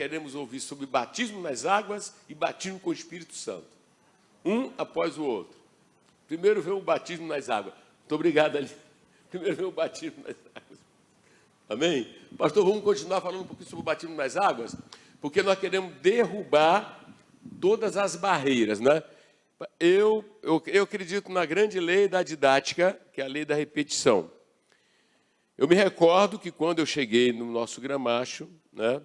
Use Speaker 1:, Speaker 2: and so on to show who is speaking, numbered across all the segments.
Speaker 1: queremos ouvir sobre batismo nas águas e batismo com o Espírito Santo. Um após o outro. Primeiro vem o batismo nas águas. Muito obrigado, ali. Primeiro vem o batismo nas águas. Amém? Pastor, vamos continuar falando um pouquinho sobre o batismo nas águas? Porque nós queremos derrubar todas as barreiras, né? Eu acredito na grande lei da didática, que é a lei da repetição. Eu me recordo que quando eu cheguei no nosso Gramacho, né,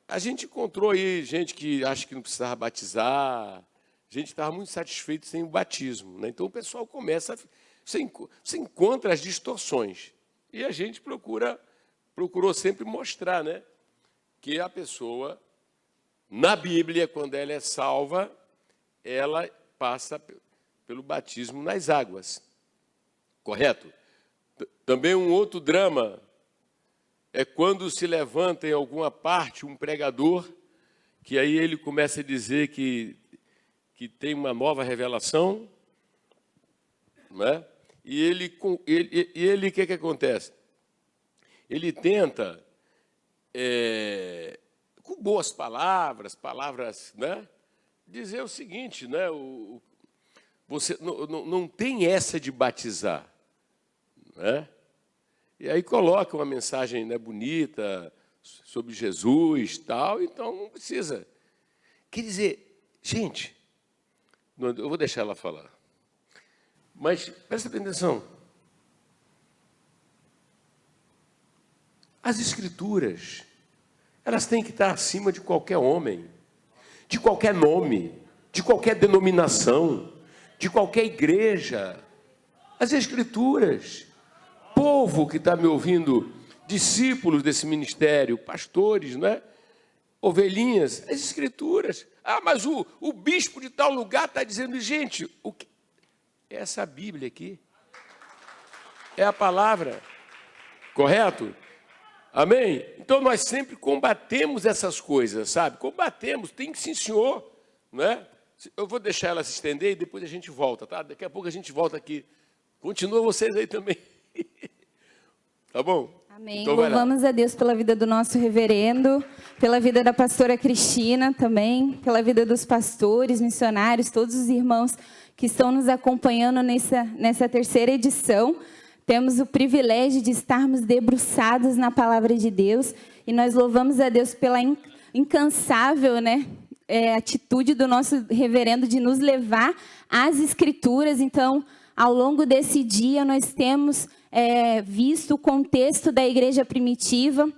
Speaker 1: a gente encontrou aí gente que acha que não precisava batizar, a gente estava muito satisfeito sem o batismo, né? Então o pessoal começa, você encontra as distorções. E a gente procurou sempre mostrar, né, que a pessoa, na Bíblia, quando ela é salva, ela passa pelo batismo nas águas. Correto? Também um outro drama é quando se levanta em alguma parte um pregador, que aí ele começa a dizer que tem uma nova revelação, não é? E ele o que acontece? Ele tenta, com boas palavras, né, dizer o seguinte, né, você não tem essa de batizar, né? E aí coloca uma mensagem, né, bonita sobre Jesus, tal, então não precisa. Quer dizer, gente, eu vou deixar ela falar, mas presta atenção. As Escrituras, elas têm que estar acima de qualquer homem, de qualquer nome, de qualquer denominação, de qualquer igreja. As Escrituras, povo que está me ouvindo, discípulos desse ministério, pastores, né? Ovelhinhas, as Escrituras. Ah, mas o bispo de tal lugar está dizendo, gente, o que? Essa Bíblia aqui é a palavra, correto? Amém? Então, nós sempre combatemos essas coisas, sabe? Combatemos, tem que sim, senhor, né? Eu vou deixar ela se estender e depois a gente volta, tá? Daqui a pouco a gente volta aqui. Continua vocês aí também. Tá bom?
Speaker 2: Amém.
Speaker 1: Então,
Speaker 2: louvamos a Deus pela vida do nosso reverendo, pela vida da pastora Cristina também, pela vida dos pastores, missionários, todos os irmãos que estão nos acompanhando nessa terceira edição. Temos o privilégio de estarmos debruçados na palavra de Deus e nós louvamos a Deus pela incansável, né, atitude do nosso reverendo de nos levar às Escrituras. Então, ao longo desse dia, nós temos visto o contexto da igreja primitiva,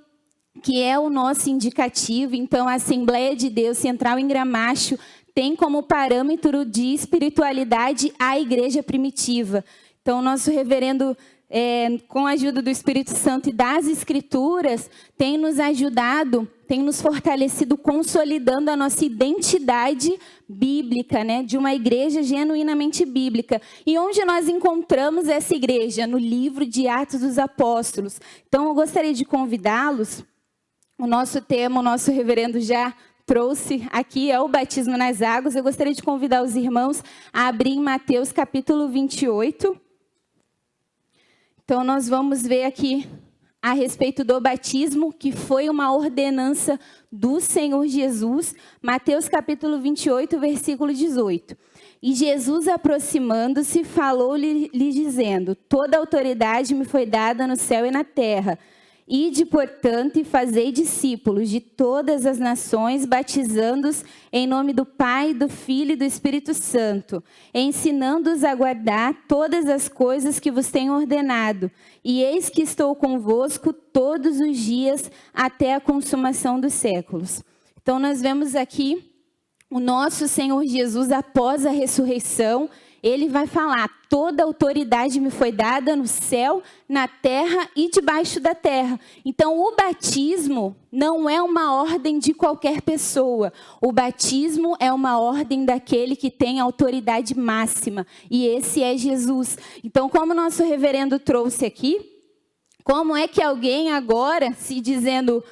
Speaker 2: que é o nosso indicativo. Então, a Assembleia de Deus Central em Gramacho tem como parâmetro de espiritualidade a igreja primitiva. Então, o nosso reverendo, com a ajuda do Espírito Santo e das Escrituras, tem nos ajudado, tem nos fortalecido, consolidando a nossa identidade bíblica, né, de uma igreja genuinamente bíblica. E onde nós encontramos essa igreja? No livro de Atos dos Apóstolos. Então, eu gostaria de convidá-los, o nosso tema, o nosso reverendo já trouxe aqui, é o batismo nas águas. Eu gostaria de convidar os irmãos a abrir em Mateus capítulo 28. Então, nós vamos ver aqui a respeito do batismo, que foi uma ordenança do Senhor Jesus. Mateus capítulo 28, versículo 18. E Jesus, aproximando-se, falou-lhe dizendo: toda autoridade me foi dada no céu e na terra. Ide, portanto, e fazei discípulos de todas as nações, batizando-os em nome do Pai, do Filho e do Espírito Santo, ensinando-os a guardar todas as coisas que vos tenho ordenado. E eis que estou convosco todos os dias até a consumação dos séculos. Então, nós vemos aqui o nosso Senhor Jesus, após a ressurreição, ele vai falar: toda autoridade me foi dada no céu, na terra e debaixo da terra. Então, o batismo não é uma ordem de qualquer pessoa. O batismo é uma ordem daquele que tem autoridade máxima. E esse é Jesus. Então, como nosso reverendo trouxe aqui, como é que alguém agora, se dizendo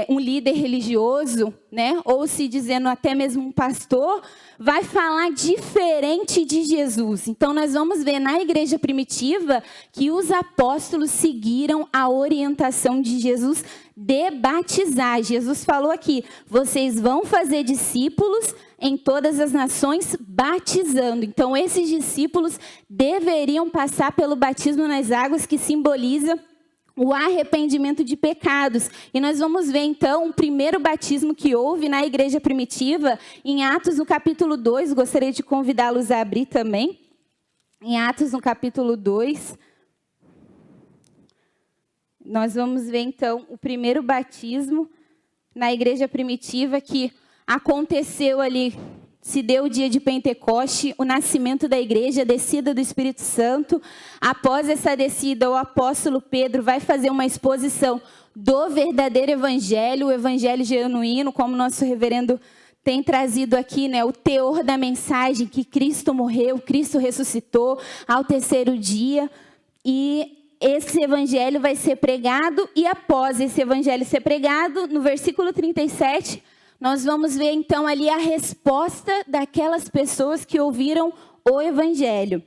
Speaker 2: um líder religioso, né, ou se dizendo até mesmo um pastor, vai falar diferente de Jesus. Então, nós vamos ver na igreja primitiva que os apóstolos seguiram a orientação de Jesus de batizar. Jesus falou aqui, vocês vão fazer discípulos em todas as nações, batizando. Então, esses discípulos deveriam passar pelo batismo nas águas, que simboliza o arrependimento de pecados. E nós vamos ver, então, o primeiro batismo que houve na igreja primitiva, em Atos, no capítulo 2. Gostaria de convidá-los a abrir também. Em Atos, no capítulo 2. Nós vamos ver, então, o primeiro batismo na igreja primitiva que aconteceu ali. Se deu o dia de Pentecoste, o nascimento da igreja, a descida do Espírito Santo. Após essa descida, o apóstolo Pedro vai fazer uma exposição do verdadeiro evangelho, o evangelho genuíno, como nosso reverendo tem trazido aqui, né, o teor da mensagem, que Cristo morreu, Cristo ressuscitou ao terceiro dia. E esse evangelho vai ser pregado, e após esse evangelho ser pregado, no versículo 37, nós vamos ver, então, ali a resposta daquelas pessoas que ouviram o evangelho.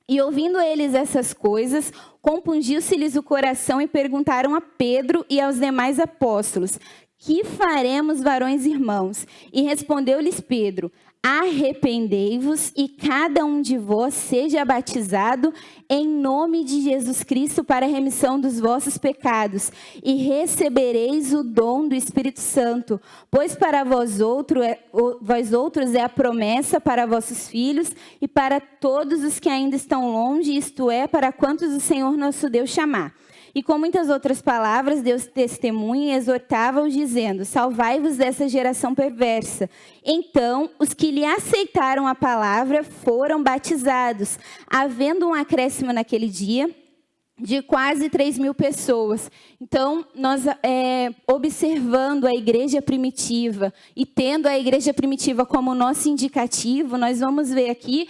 Speaker 2: E ouvindo eles essas coisas, compungiu-se-lhes o coração e perguntaram a Pedro e aos demais apóstolos, que faremos, varões irmãos? E respondeu-lhes Pedro, arrependei-vos e cada um de vós seja batizado em nome de Jesus Cristo para a remissão dos vossos pecados e recebereis o dom do Espírito Santo, pois para vós outros é a promessa para vossos filhos e para todos os que ainda estão longe, isto é, para quantos o Senhor nosso Deus chamar. E com muitas outras palavras, Deus testemunha e exortava-os, dizendo, salvai-vos dessa geração perversa. Então, os que lhe aceitaram a palavra foram batizados, havendo um acréscimo naquele dia de quase 3.000 pessoas. Então, nós observando a igreja primitiva e tendo a igreja primitiva como nosso indicativo, nós vamos ver aqui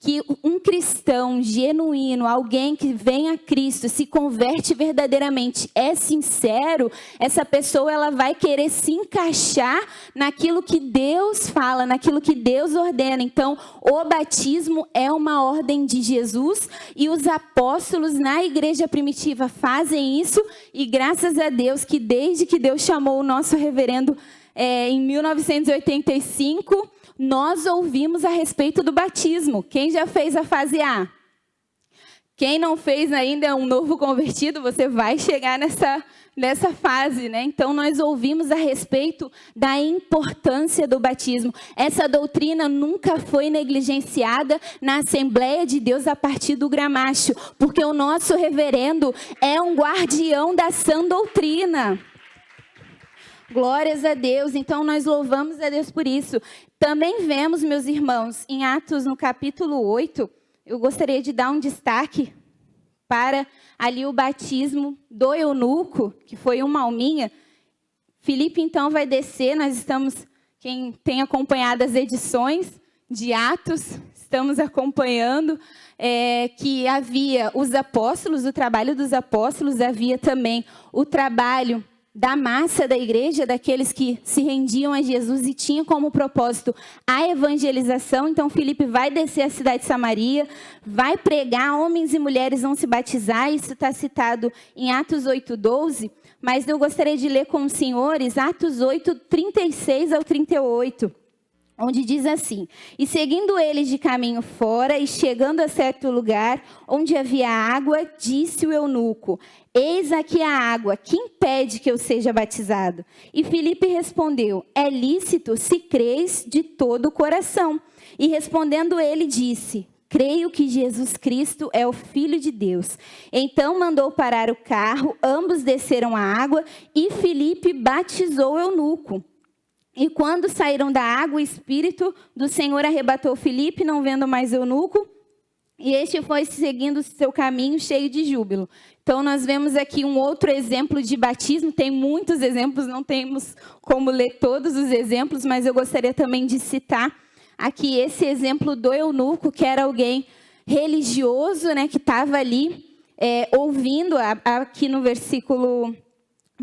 Speaker 2: que um cristão genuíno, alguém que vem a Cristo, se converte verdadeiramente, é sincero, essa pessoa ela vai querer se encaixar naquilo que Deus fala, naquilo que Deus ordena. Então, o batismo é uma ordem de Jesus e os apóstolos na igreja primitiva fazem isso, e graças a Deus que desde que Deus chamou o nosso reverendo em 1985, nós ouvimos a respeito do batismo. Quem já fez a fase A? Quem não fez ainda é um novo convertido, você vai chegar nessa fase, né? Então, nós ouvimos a respeito da importância do batismo. Essa doutrina nunca foi negligenciada na Assembleia de Deus a partir do gramacho, porque o nosso reverendo é um guardião da sã doutrina. Glórias a Deus. Então, nós louvamos a Deus por isso. Também vemos, meus irmãos, em Atos, no capítulo 8, eu gostaria de dar um destaque para ali o batismo do eunuco, que foi uma alminha. Filipe, então, vai descer. Nós estamos, quem tem acompanhado as edições de Atos, estamos acompanhando que havia os apóstolos, o trabalho dos apóstolos, havia também o trabalho da massa da igreja, daqueles que se rendiam a Jesus e tinham como propósito a evangelização. Então, Filipe vai descer à cidade de Samaria, vai pregar, homens e mulheres vão se batizar. Isso está citado em Atos 8:12, mas eu gostaria de ler com os senhores Atos 8:36 ao 38. Onde diz assim, e seguindo eles de caminho fora, e chegando a certo lugar, onde havia água, disse o eunuco, eis aqui a água, que impede que eu seja batizado? E Filipe respondeu, é lícito se creis de todo o coração. E respondendo ele, disse, creio que Jesus Cristo é o Filho de Deus. Então mandou parar o carro, ambos desceram a água, e Filipe batizou o eunuco. E quando saíram da água, o Espírito do Senhor arrebatou Filipe, não vendo mais o eunuco, e este foi seguindo o seu caminho cheio de júbilo. Então, nós vemos aqui um outro exemplo de batismo. Tem muitos exemplos, não temos como ler todos os exemplos, mas eu gostaria também de citar aqui esse exemplo do eunuco, que era alguém religioso, né, que estava ali ouvindo, aqui no versículo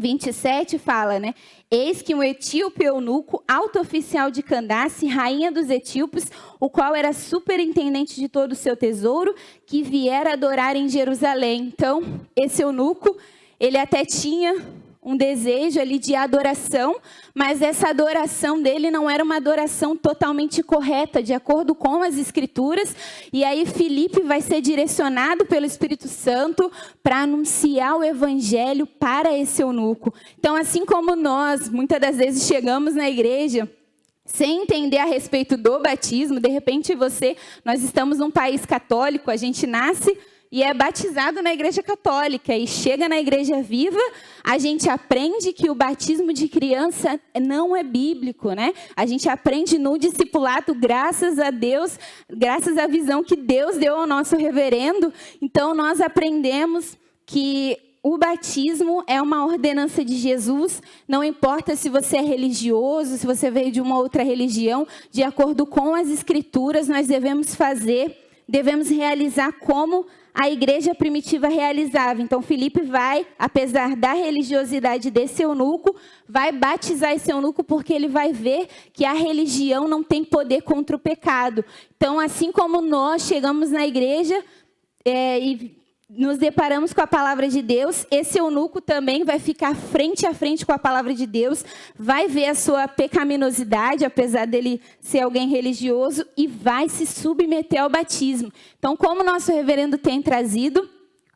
Speaker 2: 27 fala, né? Eis que um etíope eunuco, alto oficial de Candace, rainha dos etíopes, o qual era superintendente de todo o seu tesouro, que viera adorar em Jerusalém. Então, esse eunuco, ele até tinha um desejo ali de adoração, mas essa adoração dele não era uma adoração totalmente correta, de acordo com as Escrituras. E aí Filipe vai ser direcionado pelo Espírito Santo para anunciar o Evangelho para esse eunuco. Então, assim como nós, muitas das vezes, chegamos na igreja sem entender a respeito do batismo, de repente nós estamos num país católico, a gente nasce e é batizado na igreja católica, e chega na igreja viva, a gente aprende que o batismo de criança não é bíblico, né? A gente aprende no discipulado, graças a Deus, graças à visão que Deus deu ao nosso reverendo. Então, nós aprendemos que o batismo é uma ordenança de Jesus, não importa se você é religioso, se você veio de uma outra religião, de acordo com as Escrituras, nós devemos realizar como a igreja primitiva realizava. Então, Filipe vai, apesar da religiosidade desse eunuco, vai batizar esse eunuco porque ele vai ver que a religião não tem poder contra o pecado. Então, assim como nós chegamos na igreja e nos deparamos com a palavra de Deus, esse eunuco também vai ficar frente a frente com a palavra de Deus, vai ver a sua pecaminosidade, apesar dele ser alguém religioso, e vai se submeter ao batismo. Então, como o nosso reverendo tem trazido,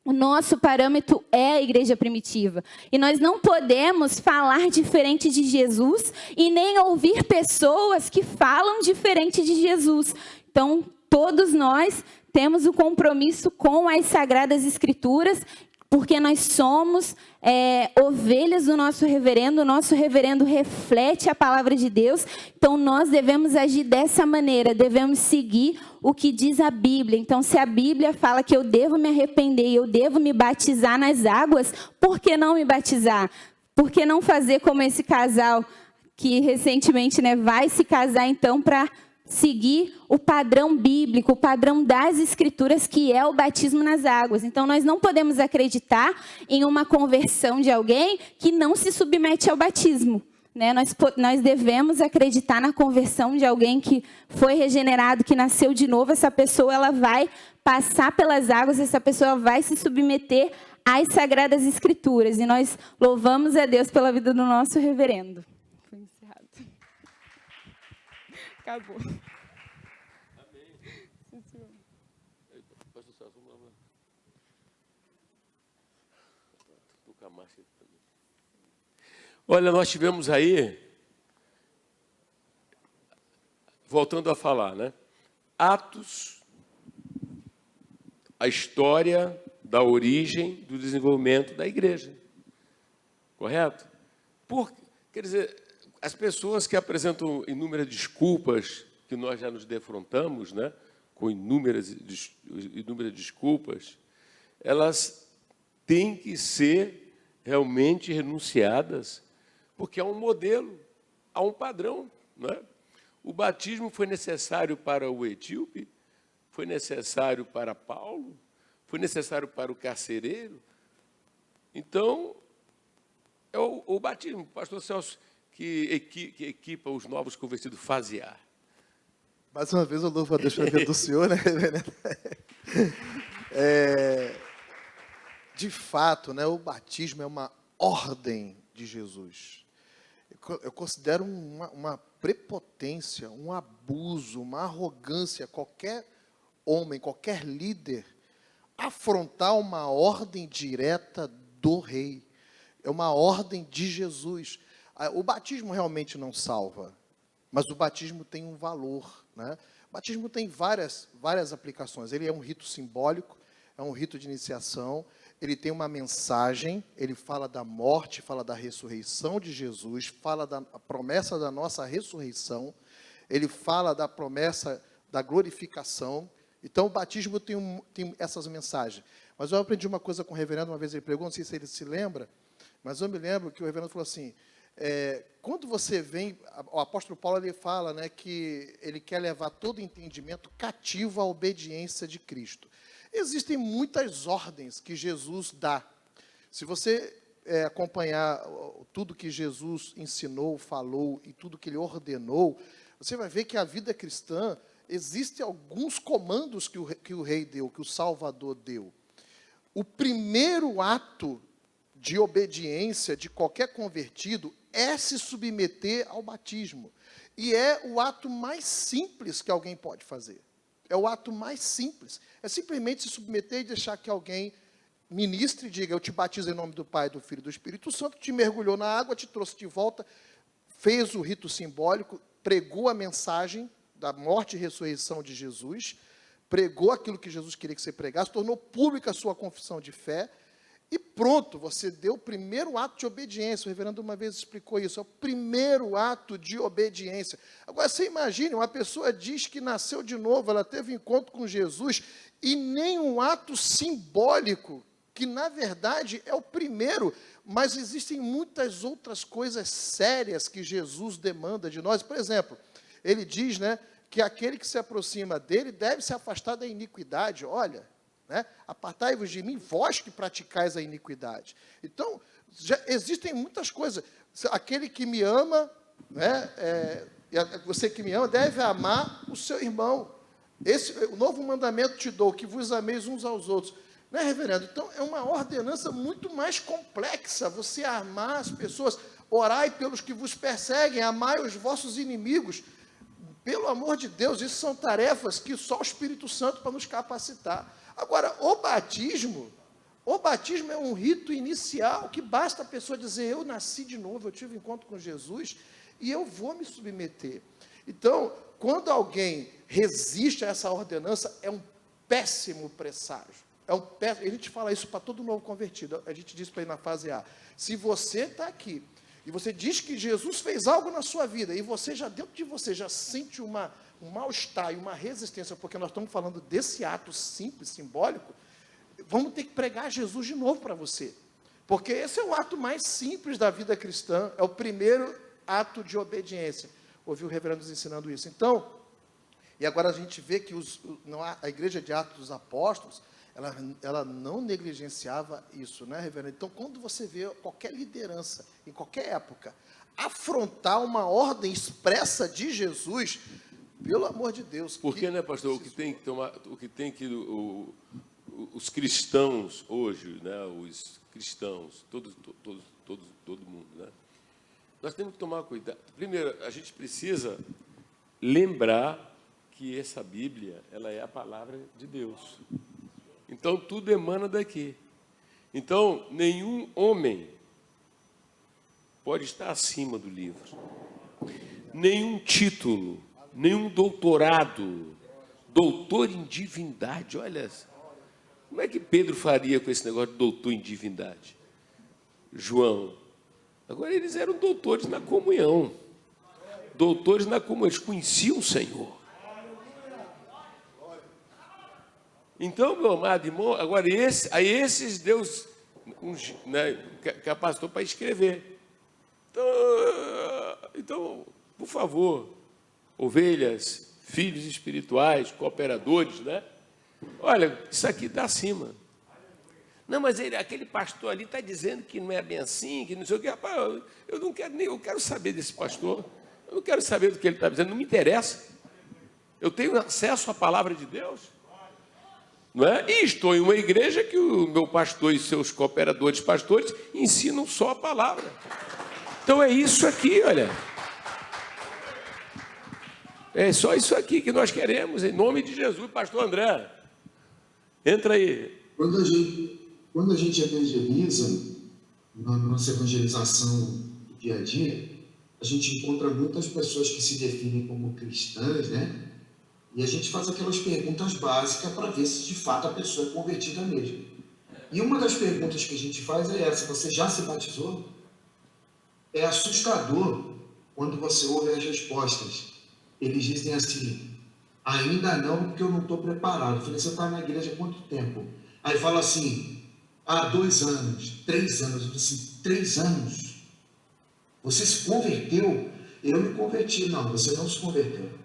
Speaker 2: o nosso parâmetro é a igreja primitiva. E nós não podemos falar diferente de Jesus e nem ouvir pessoas que falam diferente de Jesus. Então, todos nós temos o compromisso com as Sagradas Escrituras, porque nós somos ovelhas do nosso reverendo, o nosso reverendo reflete a palavra de Deus, então nós devemos agir dessa maneira, devemos seguir o que diz a Bíblia. Então, se a Bíblia fala que eu devo me arrepender, eu devo me batizar nas águas, por que não me batizar? Por que não fazer como esse casal que recentemente vai se casar, então, para seguir o padrão bíblico, o padrão das Escrituras, que é o batismo nas águas. Então, nós não podemos acreditar em uma conversão de alguém que não se submete ao batismo, né? Nós devemos acreditar na conversão de alguém que foi regenerado, que nasceu de novo. Essa pessoa ela vai passar pelas águas, essa pessoa vai se submeter às Sagradas Escrituras. E nós louvamos a Deus pela vida do nosso reverendo. Foi encerrado. Acabou.
Speaker 1: Amém. Sim, senhor. Pastor Celso, vamos lá. Tocar mais também. Olha, nós tivemos aí, voltando a falar, né? Atos, a história da origem do desenvolvimento da igreja. Correto? Quer dizer, as pessoas que apresentam inúmeras desculpas, que nós já nos defrontamos, né, com inúmeras desculpas, elas têm que ser realmente renunciadas, porque há um modelo, há um padrão, né? O batismo foi necessário para o etíope, foi necessário para Paulo, foi necessário para o carcereiro. Então, é o batismo, pastor Celso, que equipa os novos convertidos fasear.
Speaker 3: Mais uma vez eu louvo a Deus pela vida do senhor, né? De fato, né, o batismo é uma ordem de Jesus. Eu considero uma prepotência, um abuso, uma arrogância, qualquer homem, qualquer líder, afrontar uma ordem direta do rei. É uma ordem de Jesus. O batismo realmente não salva, mas o batismo tem um valor, né? O batismo tem várias aplicações. Ele é um rito simbólico, é um rito de iniciação, ele tem uma mensagem, ele fala da morte, fala da ressurreição de Jesus, fala da promessa da nossa ressurreição, ele fala da promessa da glorificação. Então, o batismo tem essas mensagens. Mas eu aprendi uma coisa com o reverendo, uma vez ele pregou, não sei se ele se lembra, mas eu me lembro que o reverendo falou assim, quando você vem, o apóstolo Paulo ele fala, né, que ele quer levar todo entendimento cativo à obediência de Cristo. Existem muitas ordens que Jesus dá. Se você acompanhar tudo que Jesus ensinou, falou e tudo que ele ordenou, você vai ver que a vida cristã, existem alguns comandos que o rei deu, que o Salvador deu. O primeiro ato de obediência de qualquer convertido é se submeter ao batismo. E é o ato mais simples que alguém pode fazer. É o ato mais simples. É simplesmente se submeter e deixar que alguém ministre e diga: eu te batizo em nome do Pai, do Filho e do Espírito Santo, te mergulhou na água, te trouxe de volta, fez o rito simbólico, pregou a mensagem da morte e ressurreição de Jesus, pregou aquilo que Jesus queria que você pregasse, tornou pública a sua confissão de fé, e pronto, você deu o primeiro ato de obediência. O reverendo uma vez explicou isso, é o primeiro ato de obediência. Agora, você imagine, uma pessoa diz que nasceu de novo, ela teve encontro com Jesus, e nem um ato simbólico, que na verdade é o primeiro, mas existem muitas outras coisas sérias que Jesus demanda de nós. Por exemplo, ele diz, né, que aquele que se aproxima dele deve se afastar da iniquidade. Olha, né, apartai-vos de mim, vós que praticais a iniquidade. Então, já existem muitas coisas. Aquele que me ama, né, você que me ama, deve amar o seu irmão. O novo mandamento te dou, que vos ameis uns aos outros. Né, reverendo? Então, é uma ordenança muito mais complexa. Você amar as pessoas, orai pelos que vos perseguem, amai os vossos inimigos. Pelo amor de Deus, isso são tarefas que só o Espírito Santo para nos capacitar. Agora, o batismo é um rito inicial que basta a pessoa dizer: eu nasci de novo, eu tive um encontro com Jesus e eu vou me submeter. Então, quando alguém resiste a essa ordenança, é um péssimo presságio. A gente fala isso para todo novo convertido. A gente diz para ele na fase A: se você está aqui e você diz que Jesus fez algo na sua vida, e você já, dentro de você, já sente um mal-estar e uma resistência, porque nós estamos falando desse ato simples, simbólico, vamos ter que pregar Jesus de novo para você. Porque esse é o ato mais simples da vida cristã, é o primeiro ato de obediência. Ouvi o reverendo nos ensinando isso. Então, e agora a gente vê que a igreja de Atos dos Apóstolos, ela não negligenciava isso, né, reverendo? Então, quando você vê qualquer liderança, em qualquer época, afrontar uma ordem expressa de Jesus, pelo amor de Deus.
Speaker 1: Porque, né, pastor, os cristãos hoje, né, os cristãos, todo mundo, né, nós temos que tomar cuidado. Primeiro, a gente precisa lembrar que essa Bíblia, ela é a palavra de Deus. Então, tudo emana daqui. Então, nenhum homem pode estar acima do livro. Nenhum título, nenhum doutorado, doutor em divindade. Olha, como é que Pedro faria com esse negócio de doutor em divindade? João. Agora, eles eram doutores na comunhão. Doutores na comunhão, eles conheciam o Senhor. Então, meu amado irmão, agora a esses Deus, né, capacitou para escrever. Então, por favor, ovelhas, filhos espirituais, cooperadores, né? Olha, isso aqui está acima. Não, mas aquele pastor ali está dizendo que não é bem assim, que não sei o quê. Rapaz, eu não quero nem, eu quero saber desse pastor. Eu não quero saber do que ele está dizendo, não me interessa. Eu tenho acesso à palavra de Deus. Não é? E estou em uma igreja que o meu pastor e seus cooperadores pastores ensinam só a palavra. Então é isso aqui, olha. É só isso aqui que nós queremos, em nome de Jesus. Pastor André, entra aí.
Speaker 4: Quando a gente evangeliza, na nossa evangelização do dia a dia, a gente encontra muitas pessoas que se definem como cristãs, né? E a gente faz aquelas perguntas básicas para ver se de fato a pessoa é convertida mesmo. E uma das perguntas que a gente faz é essa: você já se batizou? É assustador quando você ouve as respostas. Eles dizem assim: ainda não, porque eu não estou preparado. Eu falei: você está na igreja há quanto tempo? Aí fala assim: há 2 anos, 3 anos. Eu falei assim: 3 anos? Você se converteu? Eu me converti. Não, você não se converteu.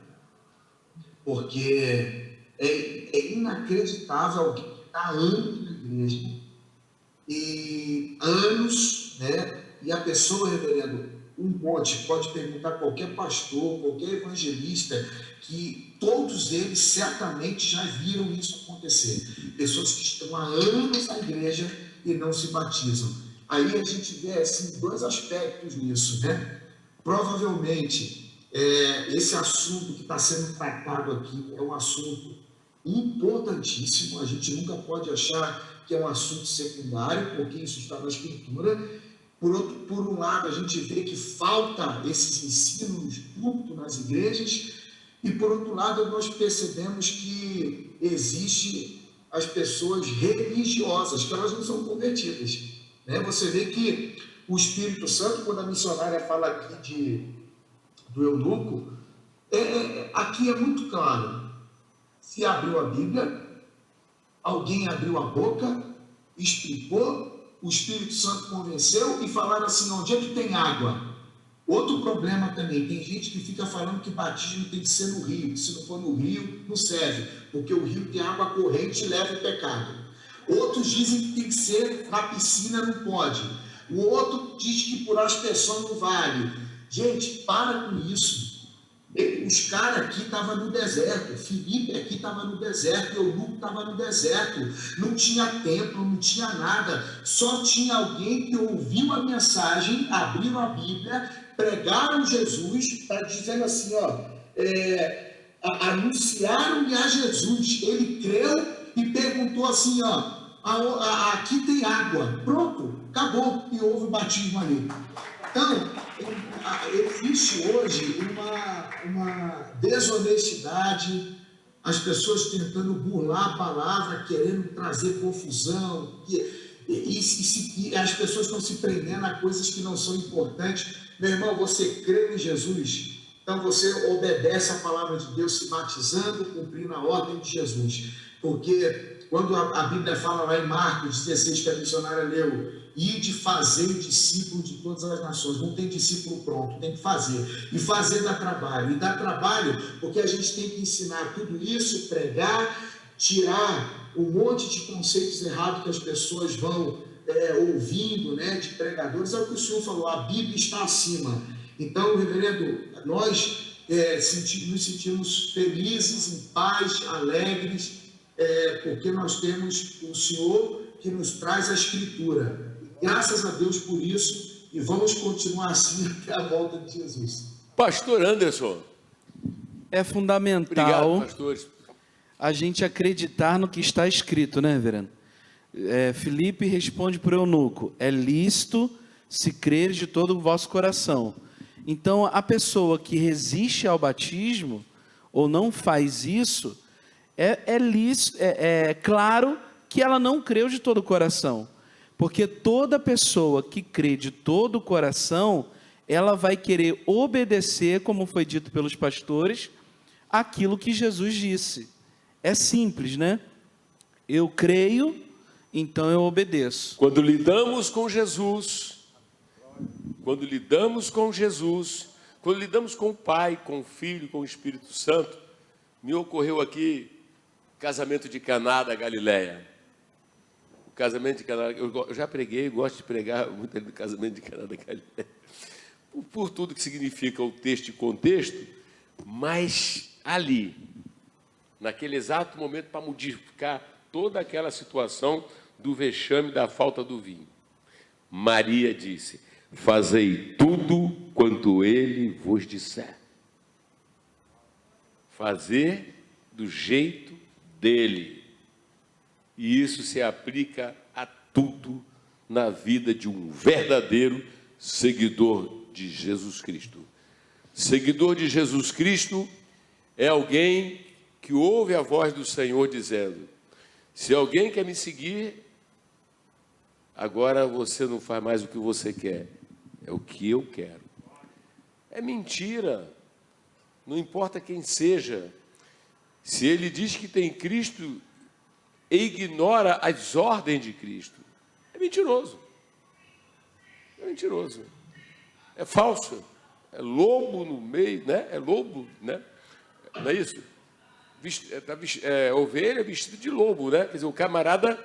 Speaker 4: Porque é inacreditável alguém que está anos na igreja e anos, né? E a pessoa, reverendo, um monte, pode perguntar a qualquer pastor, qualquer evangelista, que todos eles certamente já viram isso acontecer. Pessoas que estão há anos na igreja e não se batizam. Aí a gente vê assim, dois aspectos nisso, né? Provavelmente, esse assunto que está sendo tratado aqui é um assunto importantíssimo. A gente nunca pode achar que é um assunto secundário, porque isso está na Escritura. Por um lado, a gente vê que falta esses ensinos púlpito nas igrejas, e por outro lado, nós percebemos que existe as pessoas religiosas, que elas não são convertidas, né? Você vê que o Espírito Santo, quando a missionária fala aqui do eunuco, aqui é muito claro. Se abriu a Bíblia, alguém abriu a boca, explicou, o Espírito Santo convenceu e falaram assim, onde é que tem água? Outro problema também, tem gente que fica falando que batismo tem que ser no rio, que se não for no rio, não serve, porque o rio tem água corrente e leva o pecado. Outros dizem que tem que ser na piscina, não pode. O outro diz que por aspersão não vale. Gente, para com isso. Os caras aqui estavam no deserto, Filipe aqui estava no deserto, Eunuco estava no deserto, não tinha templo, não tinha nada, só tinha alguém que ouviu a mensagem, abriu a Bíblia, pregaram Jesus, está dizendo assim, anunciaram-lhe a Jesus, ele creu e perguntou assim, aqui tem água, pronto, acabou, e houve o batismo ali. Então, existe hoje uma desonestidade, as pessoas tentando burlar a palavra, querendo trazer confusão, e as pessoas estão se prendendo a coisas que não são importantes. Meu irmão, você crê em Jesus, então você obedece a palavra de Deus se batizando, cumprindo a ordem de Jesus, porque quando a Bíblia fala lá em Marcos 16, que a missionária leu, e de fazer discípulo de todas as nações, não tem discípulo pronto, tem que fazer, e fazer dá trabalho, e dá trabalho porque a gente tem que ensinar tudo isso, pregar, tirar um monte de conceitos errados que as pessoas vão ouvindo, né, de pregadores. É o que o senhor falou, a Bíblia está acima. Então, reverendo, nós nos sentimos felizes, em paz, alegres, porque nós temos o Senhor que nos traz a Escritura. Graças a Deus por isso, e vamos continuar assim até a volta de Jesus.
Speaker 1: Pastor Anderson.
Speaker 5: É fundamental.
Speaker 1: Obrigado, pastores.
Speaker 5: A gente acreditar no que está escrito, né, reverendo? Filipe responde para o eunuco, é lícito se crer de todo o vosso coração. Então, a pessoa que resiste ao batismo, ou não faz isso, é claro que ela não creu de todo o coração. Porque toda pessoa que crê de todo o coração, ela vai querer obedecer, como foi dito pelos pastores, aquilo que Jesus disse. É simples, né? Eu creio, então eu obedeço.
Speaker 1: Quando lidamos com Jesus, quando lidamos com o Pai, com o Filho, com o Espírito Santo, me ocorreu aqui casamento de Caná da Galileia. O casamento de Caná, eu já preguei, gosto de pregar muito ali do casamento de Caná da Galileia, por tudo que significa o texto e contexto, mas ali, naquele exato momento, para modificar toda aquela situação do vexame da falta do vinho, Maria disse, fazei tudo quanto ele vos disser. Fazer do jeito dele. E isso se aplica a tudo na vida de um verdadeiro seguidor de Jesus Cristo. Seguidor de Jesus Cristo é alguém que ouve a voz do Senhor dizendo, se alguém quer me seguir, agora você não faz mais o que você quer, é o que eu quero. É mentira, não importa quem seja. Se ele diz que tem Cristo e ignora as ordens de Cristo, é mentiroso. É mentiroso. É falso. É lobo no meio, né? É lobo, né? Não é isso? Ovelha vestida de lobo, né? Quer dizer, o camarada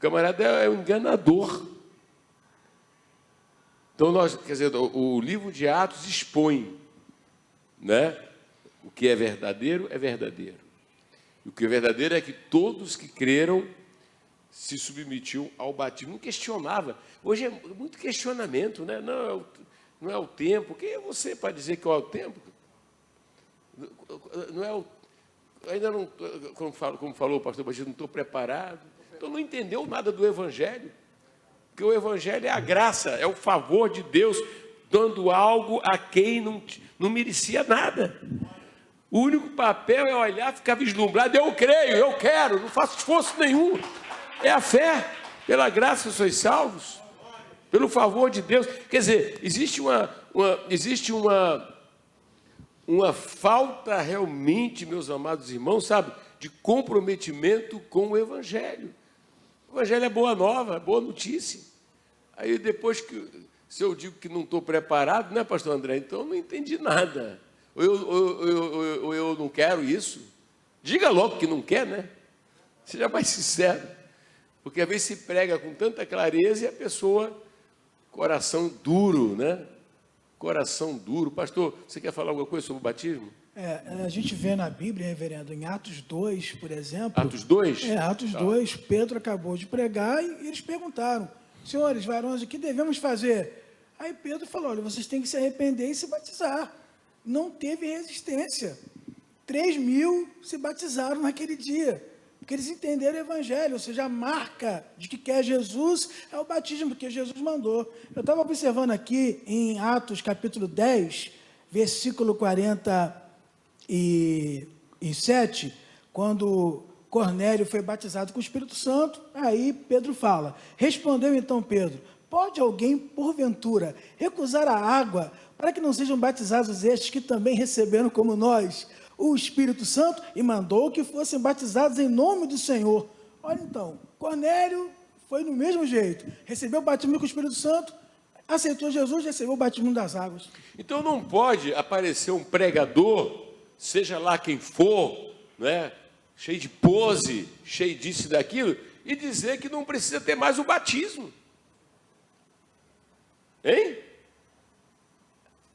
Speaker 1: camarada é um enganador. Então, quer dizer, o livro de Atos expõe, né? O que é verdadeiro é verdadeiro. E o que é verdadeiro é que todos que creram se submetiam ao batismo. Não questionava. Hoje é muito questionamento, né? Não é o tempo. Quem é você para dizer que é o tempo? Não é o... Ainda não, como falou o pastor Batista, não estou preparado. Então não entendeu nada do Evangelho. Porque o Evangelho é a graça, é o favor de Deus, dando algo a quem não merecia nada. O único papel é olhar, ficar vislumbrado. Eu creio, eu quero, não faço esforço nenhum. É a fé, pela graça sois salvos, pelo favor de Deus. Quer dizer, existe uma falta realmente, meus amados irmãos, sabe, de comprometimento com o Evangelho. O Evangelho é boa nova, é boa notícia. Aí depois se eu digo que não estou preparado, né, pastor André? Então eu não entendi nada. Ou eu não quero isso. Diga logo que não quer, né? Seja mais sincero. Porque às vezes se prega com tanta clareza e a pessoa, coração duro, né? Coração duro. Pastor, você quer falar alguma coisa sobre o batismo?
Speaker 6: A gente vê na Bíblia, reverendo, em Atos 2, por exemplo...
Speaker 1: Atos 2?
Speaker 6: Atos 2, Pedro acabou de pregar e eles perguntaram, senhores, varões, o que devemos fazer? Aí Pedro falou, olha, vocês têm que se arrepender e se batizar. Não teve resistência. 3.000 se batizaram naquele dia, porque eles entenderam o Evangelho, ou seja, a marca de que quer Jesus é o batismo, que Jesus mandou. Eu estava observando aqui em Atos capítulo 10, versículo 47, quando Cornélio foi batizado com o Espírito Santo, aí Pedro fala, respondeu então Pedro, pode alguém, porventura, recusar a água para que não sejam batizados estes que também receberam como nós o Espírito Santo? E mandou que fossem batizados em nome do Senhor. Olha então, Cornélio foi no mesmo jeito, recebeu o batismo com o Espírito Santo, aceitou Jesus, recebeu o batismo das águas.
Speaker 1: Então não pode aparecer um pregador, seja lá quem for, né, cheio de pose, cheio disso e daquilo, e dizer que não precisa ter mais o batismo. Hein?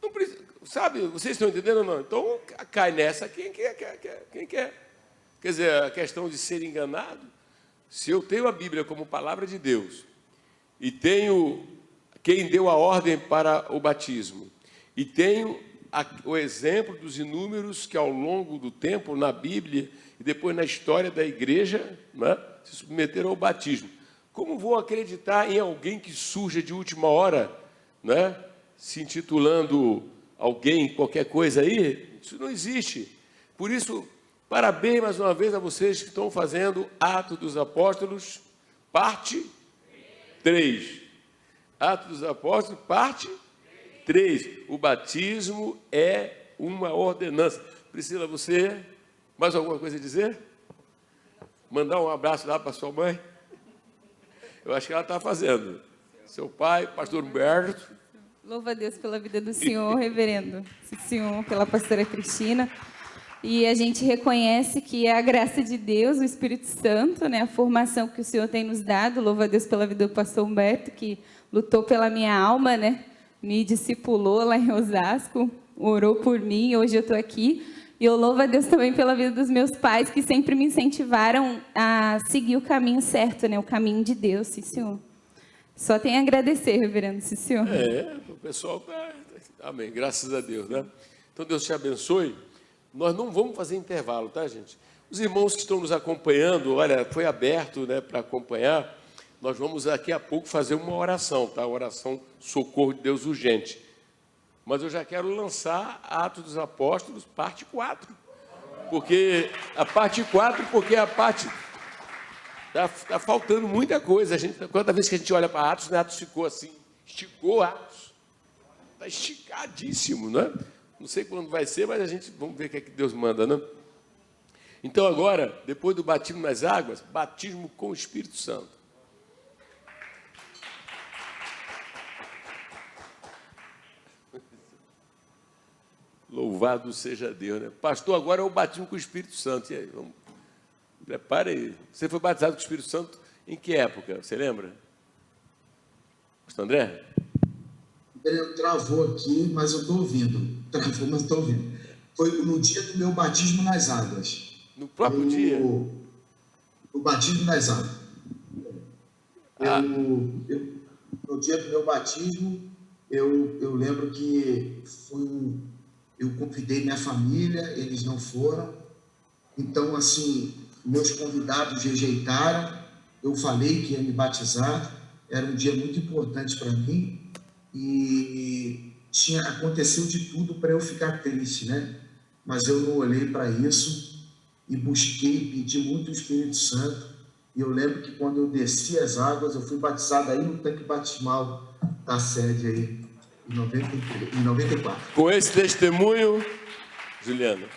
Speaker 1: Não precisa, sabe, vocês estão entendendo ou não? Então cai nessa quem quer. Quer dizer, a questão de ser enganado, se eu tenho a Bíblia como palavra de Deus, e tenho quem deu a ordem para o batismo, e tenho o exemplo dos inúmeros que ao longo do tempo, na Bíblia, e depois na história da igreja, né, se submeteram ao batismo, como vou acreditar em alguém que surja de última hora, né, se intitulando alguém, qualquer coisa aí? Isso não existe. Por isso, parabéns mais uma vez a vocês que estão fazendo Atos dos Apóstolos, parte 3. Atos dos Apóstolos, parte 3. O batismo é uma ordenança. Priscila, você, mais alguma coisa a dizer? Mandar um abraço lá para sua mãe? Eu acho que ela está fazendo. Seu pai, pastor Humberto.
Speaker 2: Louva a Deus pela vida do senhor, reverendo. Senhor, pela pastora Cristina. E a gente reconhece que é a graça de Deus, o Espírito Santo, né, a formação que o Senhor tem nos dado. Louva a Deus pela vida do pastor Humberto, que lutou pela minha alma, né, me discipulou lá em Osasco, orou por mim, hoje eu estou aqui. E eu louvo a Deus também pela vida dos meus pais, que sempre me incentivaram a seguir o caminho certo, né, o caminho de Deus, sim, Senhor. Só tenho a agradecer, reverendo, sim, Senhor.
Speaker 1: O pessoal, amém, graças a Deus, né? Então, Deus te abençoe. Nós não vamos fazer intervalo, tá, gente? Os irmãos que estão nos acompanhando, olha, foi aberto, né, para acompanhar. Nós vamos daqui a pouco fazer uma oração, tá? Oração Socorro de Deus Urgente. Mas eu já quero lançar Atos dos Apóstolos, parte 4. Porque a parte 4, porque a parte... Está faltando muita coisa. Quanta vez que a gente olha para Atos, né, Atos ficou assim, esticou Atos. Está esticadíssimo, né? Não sei quando vai ser, mas vamos ver o que é que Deus manda, né? Então agora, depois do batismo nas águas, batismo com o Espírito Santo. Louvado seja Deus, né? Pastor, agora é o batismo com o Espírito Santo. E aí, vamos, prepare aí. Você foi batizado com o Espírito Santo Em que época? Você lembra? Pastor André?
Speaker 4: Travou aqui, mas eu estou ouvindo. Travou, mas estou ouvindo. Foi no dia do meu batismo nas águas.
Speaker 1: No próprio dia?
Speaker 4: O batismo nas águas. No dia do meu batismo, eu lembro que eu convidei minha família, eles não foram. Então, assim, meus convidados rejeitaram. Eu falei que ia me batizar. Era um dia muito importante para mim. E aconteceu de tudo para eu ficar triste, né? Mas eu não olhei para isso e busquei, pedi muito o Espírito Santo. E eu lembro que quando eu desci as águas, eu fui batizado aí no tanque batismal da sede aí, em 94.
Speaker 1: Com esse testemunho, Juliana.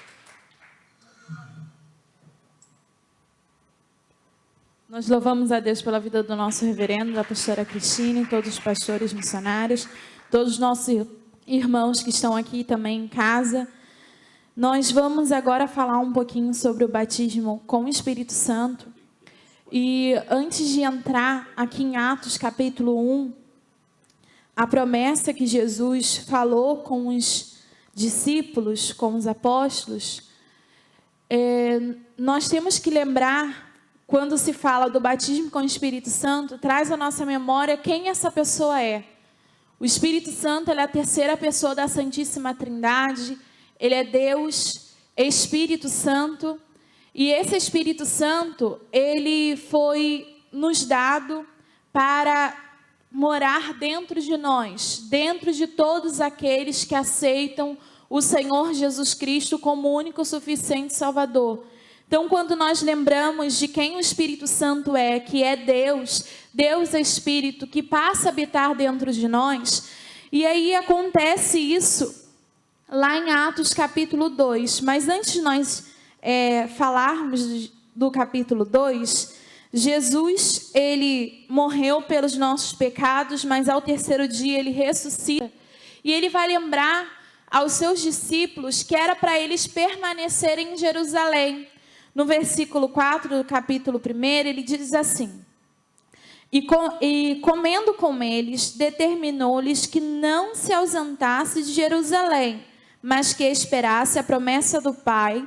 Speaker 7: Nós louvamos a Deus pela vida do nosso reverendo, da pastora Cristina, todos os pastores missionários, todos os nossos irmãos que estão aqui também em casa. Nós vamos agora falar um pouquinho sobre o batismo com o Espírito Santo. E antes de entrar aqui em Atos capítulo 1, a promessa que Jesus falou com os discípulos, com os apóstolos, nós temos que lembrar, quando se fala do batismo com o Espírito Santo, traz à nossa memória quem essa pessoa é. O Espírito Santo, ele é a terceira pessoa da Santíssima Trindade, ele é Deus, Espírito Santo, e esse Espírito Santo, ele foi nos dado para morar dentro de nós, dentro de todos aqueles que aceitam o Senhor Jesus Cristo como único, suficiente Salvador. Então, quando nós lembramos de quem o Espírito Santo é, que é Deus, Deus é Espírito, que passa a habitar dentro de nós, e aí acontece isso lá em Atos capítulo 2. Mas antes de nós falarmos do capítulo 2, Jesus, ele morreu pelos nossos pecados, mas ao terceiro dia ele ressuscita. E ele vai lembrar aos seus discípulos que era para eles permanecerem em Jerusalém. No versículo 4 do capítulo 1, ele diz assim: E comendo com eles, determinou-lhes que não se ausentasse de Jerusalém, mas que esperasse a promessa do Pai,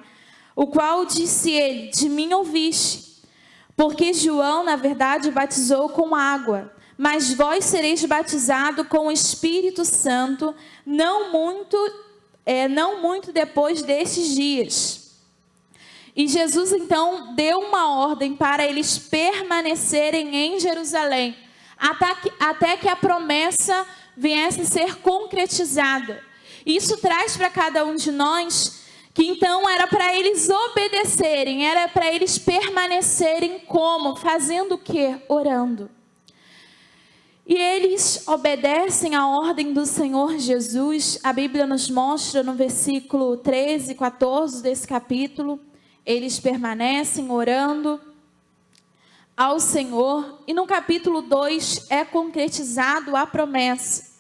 Speaker 7: o qual disse ele: De mim ouviste, porque João, na verdade, batizou com água, mas vós sereis batizados com o Espírito Santo, não muito depois destes dias. E Jesus, então, deu uma ordem para eles permanecerem em Jerusalém, até que a promessa viesse a ser concretizada. Isso traz para cada um de nós que, então, era para eles obedecerem, era para eles permanecerem como? Fazendo o quê? Orando. E eles obedecem à ordem do Senhor Jesus. A Bíblia nos mostra no versículo 13 e 14 desse capítulo, eles permanecem orando ao Senhor. E no capítulo 2 é concretizado a promessa.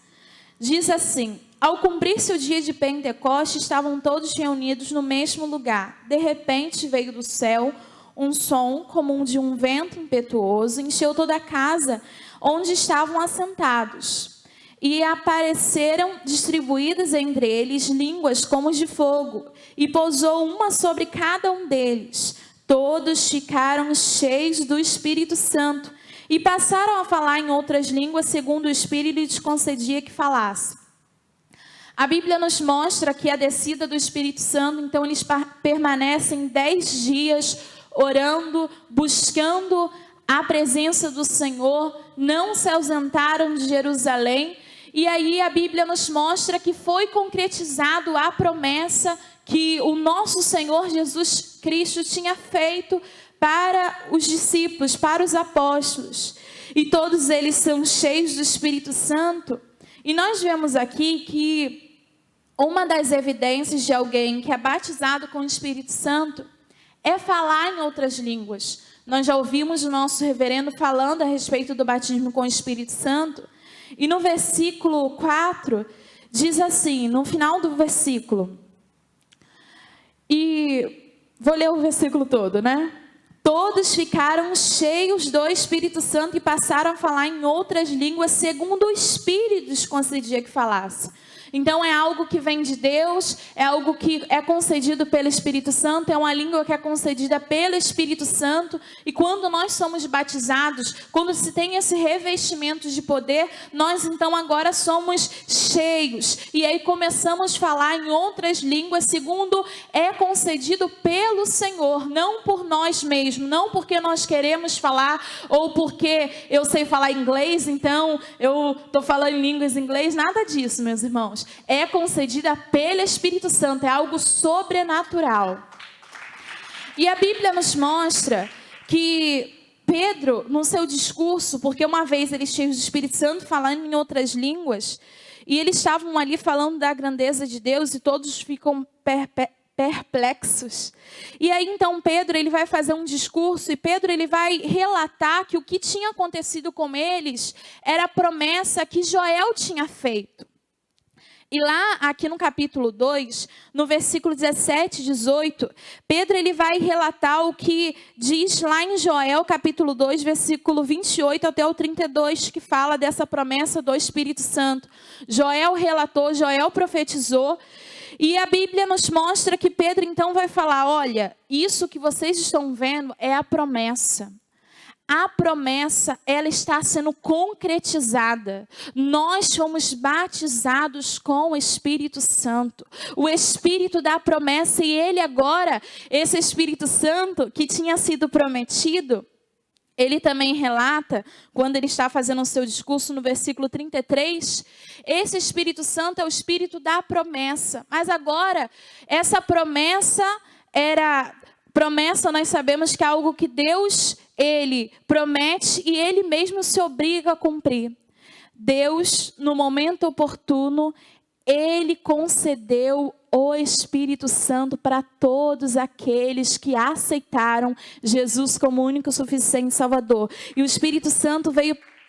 Speaker 7: Diz assim: Ao cumprir-se o dia de Pentecostes, estavam todos reunidos no mesmo lugar. De repente veio do céu um som como de um vento impetuoso, encheu toda a casa onde estavam assentados. E apareceram distribuídas entre eles línguas como de fogo, e pousou uma sobre cada um deles. Todos ficaram cheios do Espírito Santo, e passaram a falar em outras línguas, segundo o Espírito lhes concedia que falassem. A Bíblia nos mostra que a descida do Espírito Santo, então eles permanecem 10 dias orando, buscando a presença do Senhor, não se ausentaram de Jerusalém. E aí a Bíblia nos mostra que foi concretizado a promessa que o nosso Senhor Jesus Cristo tinha feito para os discípulos, para os apóstolos. E todos eles são cheios do Espírito Santo. E nós vemos aqui que uma das evidências de alguém que é batizado com o Espírito Santo é falar em outras línguas. Nós já ouvimos o nosso reverendo falando a respeito do batismo com o Espírito Santo. E no versículo 4, diz assim, no final do versículo, e vou ler o versículo todo, né? Todos ficaram cheios do Espírito Santo e passaram a falar em outras línguas, segundo o Espírito lhes concedia que falasse. Então é algo que vem de Deus, é algo que é concedido pelo Espírito Santo, é uma língua que é concedida pelo Espírito Santo. E quando nós somos batizados, quando se tem esse revestimento de poder, nós então agora somos cheios. E aí começamos a falar em outras línguas, segundo é concedido pelo Senhor, não por nós mesmos, não porque nós queremos falar, ou porque eu sei falar inglês, então eu estou falando em línguas em inglês, nada disso, meus irmãos. É concedida pelo Espírito Santo, é algo sobrenatural. E a Bíblia nos mostra que Pedro, no seu discurso, porque uma vez eles cheios do Espírito Santo, falando em outras línguas, e eles estavam ali falando da grandeza de Deus, e todos ficam perplexos. E aí então Pedro ele vai fazer um discurso, e Pedro ele vai relatar que o que tinha acontecido com eles era a promessa que Joel tinha feito. E lá, aqui no capítulo 2, no versículo 17 e 18, Pedro ele vai relatar o que diz lá em Joel, capítulo 2, versículo 28 até o 32, que fala dessa promessa do Espírito Santo. Joel relatou, Joel profetizou, e a Bíblia nos mostra que Pedro então vai falar, olha, isso que vocês estão vendo é a promessa. A promessa, ela está sendo concretizada. Nós fomos batizados com o Espírito Santo. O Espírito da promessa, e ele agora, esse Espírito Santo que tinha sido prometido, ele também relata, quando ele está fazendo o seu discurso no versículo 33, esse Espírito Santo é o Espírito da promessa. Mas agora, essa promessa nós sabemos que é algo que Deus, ele promete e ele mesmo se obriga a cumprir. Deus, no momento oportuno, ele concedeu o Espírito Santo para todos aqueles que aceitaram Jesus como único, suficiente Salvador. E o Espírito Santo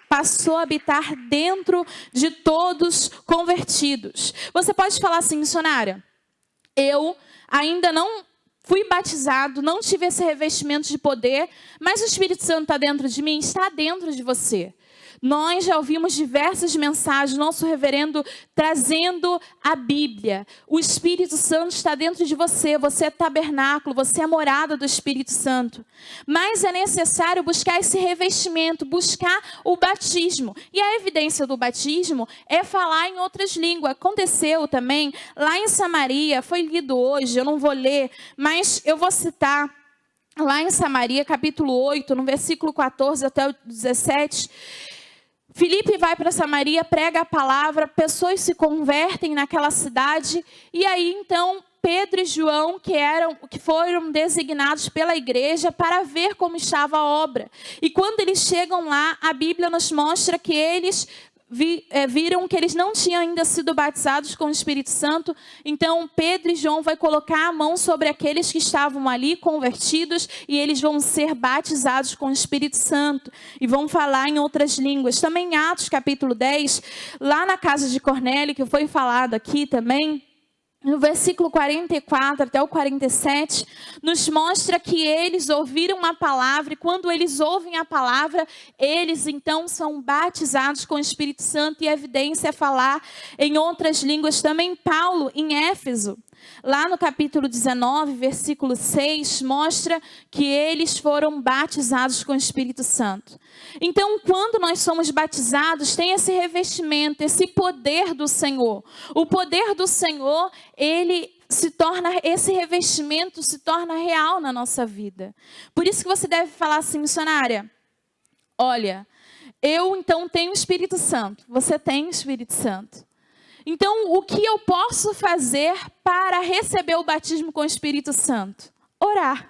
Speaker 7: passou a habitar dentro de todos convertidos. Você pode falar assim, missionária, eu ainda não fui batizado, não tive esse revestimento de poder, mas o Espírito Santo está dentro de mim, está dentro de você. Nós já ouvimos diversas mensagens, nosso reverendo trazendo a Bíblia. O Espírito Santo está dentro de você, você é tabernáculo, você é morada do Espírito Santo. Mas é necessário buscar esse revestimento, buscar o batismo. E a evidência do batismo é falar em outras línguas. Aconteceu também lá em Samaria, foi lido hoje, eu não vou ler, mas eu vou citar. Lá em Samaria, capítulo 8, no versículo 14 até o 17, Filipe vai para Samaria, prega a palavra, pessoas se convertem naquela cidade, e aí então Pedro e João, que foram designados pela igreja para ver como estava a obra. E quando eles chegam lá, a Bíblia nos mostra que eles viram que eles não tinham ainda sido batizados com o Espírito Santo. Então Pedro e João vai colocar a mão sobre aqueles que estavam ali convertidos e eles vão ser batizados com o Espírito Santo e vão falar em outras línguas. Também em Atos capítulo 10, lá na casa de Cornélio, que foi falado aqui também, no versículo 44 até o 47, nos mostra que eles ouviram a palavra, e quando eles ouvem a palavra, eles então são batizados com o Espírito Santo, e a evidência é falar em outras línguas. Também Paulo, em Éfeso, lá no capítulo 19, versículo 6, mostra que eles foram batizados com o Espírito Santo. Então, quando nós somos batizados, tem esse revestimento, esse poder do Senhor. O poder do Senhor, esse revestimento se torna real na nossa vida. Por isso que você deve falar assim, missionária, olha, eu então tenho o Espírito Santo, você tem o Espírito Santo. Então, o que eu posso fazer para receber o batismo com o Espírito Santo? Orar.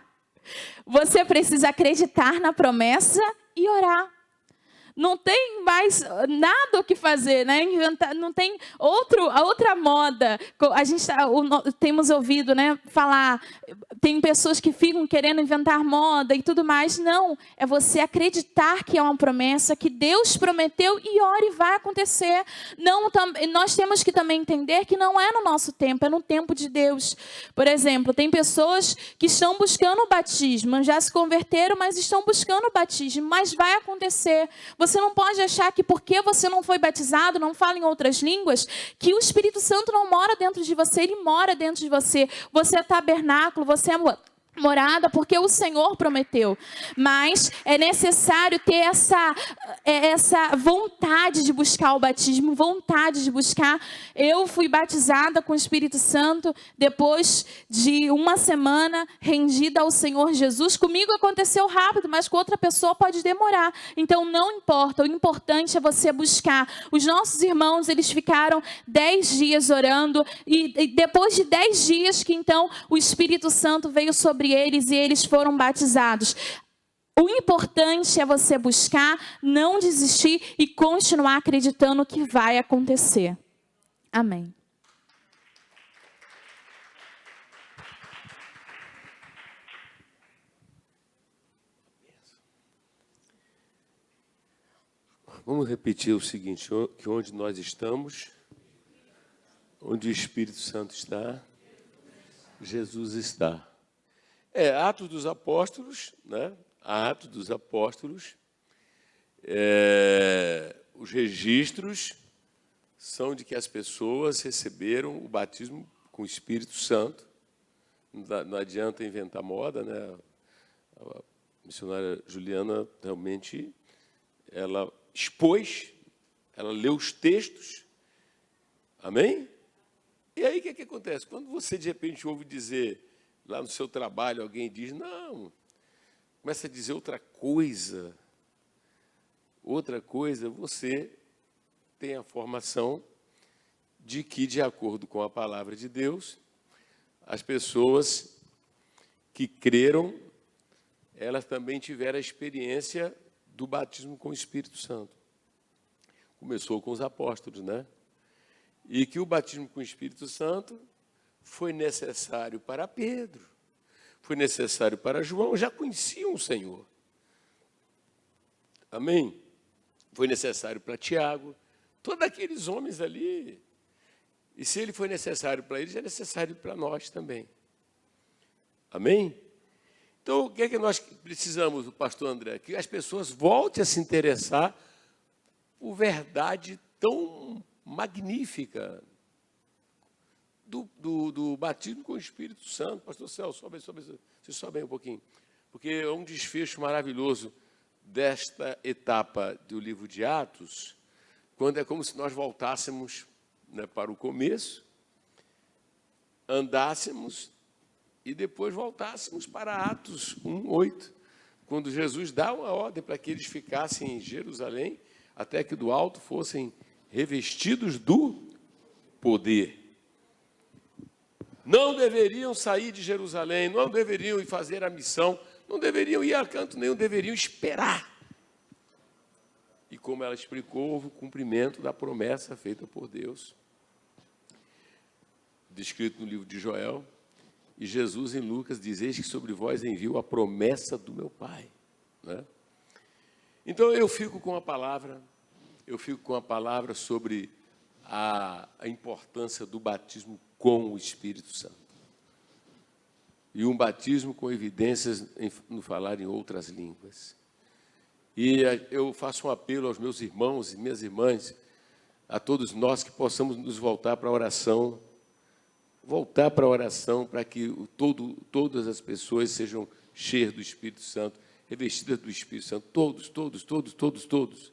Speaker 7: Você precisa acreditar na promessa e orar. Não tem mais nada o que fazer, né? Não tem outra moda. A gente temos ouvido, né, falar, tem pessoas que ficam querendo inventar moda e tudo mais. Não, é você acreditar que é uma promessa, que Deus prometeu e ora e vai acontecer. Não, nós temos que também entender que não é no nosso tempo, é no tempo de Deus. Por exemplo, tem pessoas que estão buscando o batismo, já se converteram, mas estão buscando o batismo, mas vai acontecer. Você não pode achar que porque você não foi batizado, não fala em outras línguas, que o Espírito Santo não mora dentro de você, ele mora dentro de você. Você é tabernáculo, você é morada, porque o Senhor prometeu. Mas é necessário ter essa vontade de buscar o batismo, vontade de buscar. Eu fui batizada com o Espírito Santo depois de uma semana rendida ao Senhor Jesus. Comigo aconteceu rápido, mas com outra pessoa pode demorar. Então não importa, o importante é você buscar. Os nossos irmãos, eles ficaram 10 dias orando e depois de 10 dias que então o Espírito Santo veio sobre eles e eles foram batizados. O importante é você buscar, não desistir e continuar acreditando que vai acontecer. Amém.
Speaker 1: Vamos repetir o seguinte, que onde nós estamos, onde o Espírito Santo está, Jesus está. Atos dos Apóstolos, né? Atos dos Apóstolos, os registros são de que as pessoas receberam o batismo com o Espírito Santo. Não adianta inventar moda, né? A missionária Juliana realmente ela expôs, ela leu os textos, amém? E aí o que acontece? Quando você de repente ouve dizer lá no seu trabalho, alguém diz, não, começa a dizer outra coisa, você tem a formação de que, de acordo com a palavra de Deus, as pessoas que creram, elas também tiveram a experiência do batismo com o Espírito Santo. Começou com os apóstolos, né? E que o batismo com o Espírito Santo foi necessário para Pedro, foi necessário para João, já conheciam o Senhor. Amém? Foi necessário para Tiago, todos aqueles homens ali. E se ele foi necessário para eles, é necessário para nós também. Amém? Então, o que é que nós precisamos, pastor André? Que as pessoas voltem a se interessar por verdade tão magnífica do batismo com o Espírito Santo. Pastor Celso, sobe aí um pouquinho. Porque é um desfecho maravilhoso desta etapa do livro de Atos, quando é como se nós voltássemos, né, para o começo, andássemos e depois voltássemos para Atos 1:8, quando Jesus dá uma ordem para que eles ficassem em Jerusalém, até que do alto fossem revestidos do poder. Não deveriam sair de Jerusalém, não deveriam ir fazer a missão, não deveriam ir a canto nenhum, deveriam esperar. E como ela explicou, houve o cumprimento da promessa feita por Deus, descrito no livro de Joel, e Jesus em Lucas diz, eis que sobre vós envio a promessa do meu Pai. Né? Então eu fico com a palavra sobre a importância do batismo com o Espírito Santo. E um batismo com evidências no falar em outras línguas. E eu faço um apelo aos meus irmãos e minhas irmãs, a todos nós que possamos nos voltar para a oração, para que todas as pessoas sejam cheias do Espírito Santo, revestidas do Espírito Santo, todos.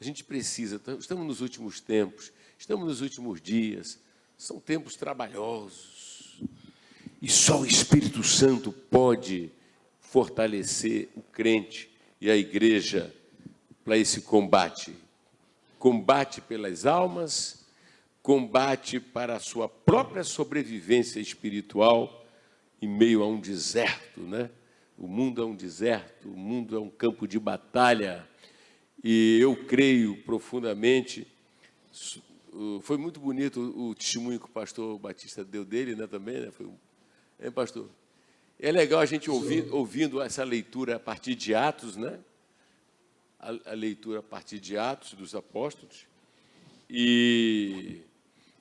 Speaker 1: A gente precisa, estamos nos últimos tempos, estamos nos últimos dias, são tempos trabalhosos, e só o Espírito Santo pode fortalecer o crente e a igreja para esse combate. Combate pelas almas, combate para a sua própria sobrevivência espiritual em meio a um deserto, né? O mundo é um deserto, o mundo é um campo de batalha. E eu creio profundamente, foi muito bonito o testemunho que o pastor Batista deu dele, né, também, né? Pastor? É legal a gente ouvindo essa leitura a partir de Atos, né? A leitura a partir de Atos dos Apóstolos, e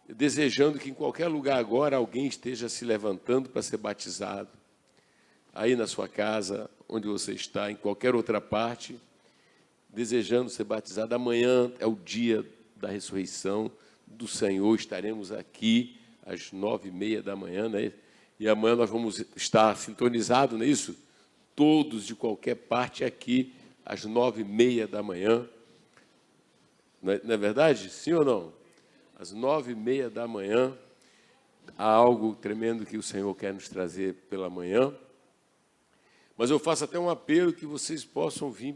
Speaker 1: desejando que em qualquer lugar agora alguém esteja se levantando para ser batizado, aí na sua casa, onde você está, em qualquer outra parte, desejando ser batizado. Amanhã é o dia da ressurreição do Senhor, estaremos aqui às 9h30 da manhã, né? E amanhã nós vamos estar sintonizados, não é isso? Todos de qualquer parte aqui, às 9h30 da manhã. Não é verdade? Sim ou não? Às 9h30 da manhã, há algo tremendo que o Senhor quer nos trazer pela manhã. Mas eu faço até um apelo que vocês possam vir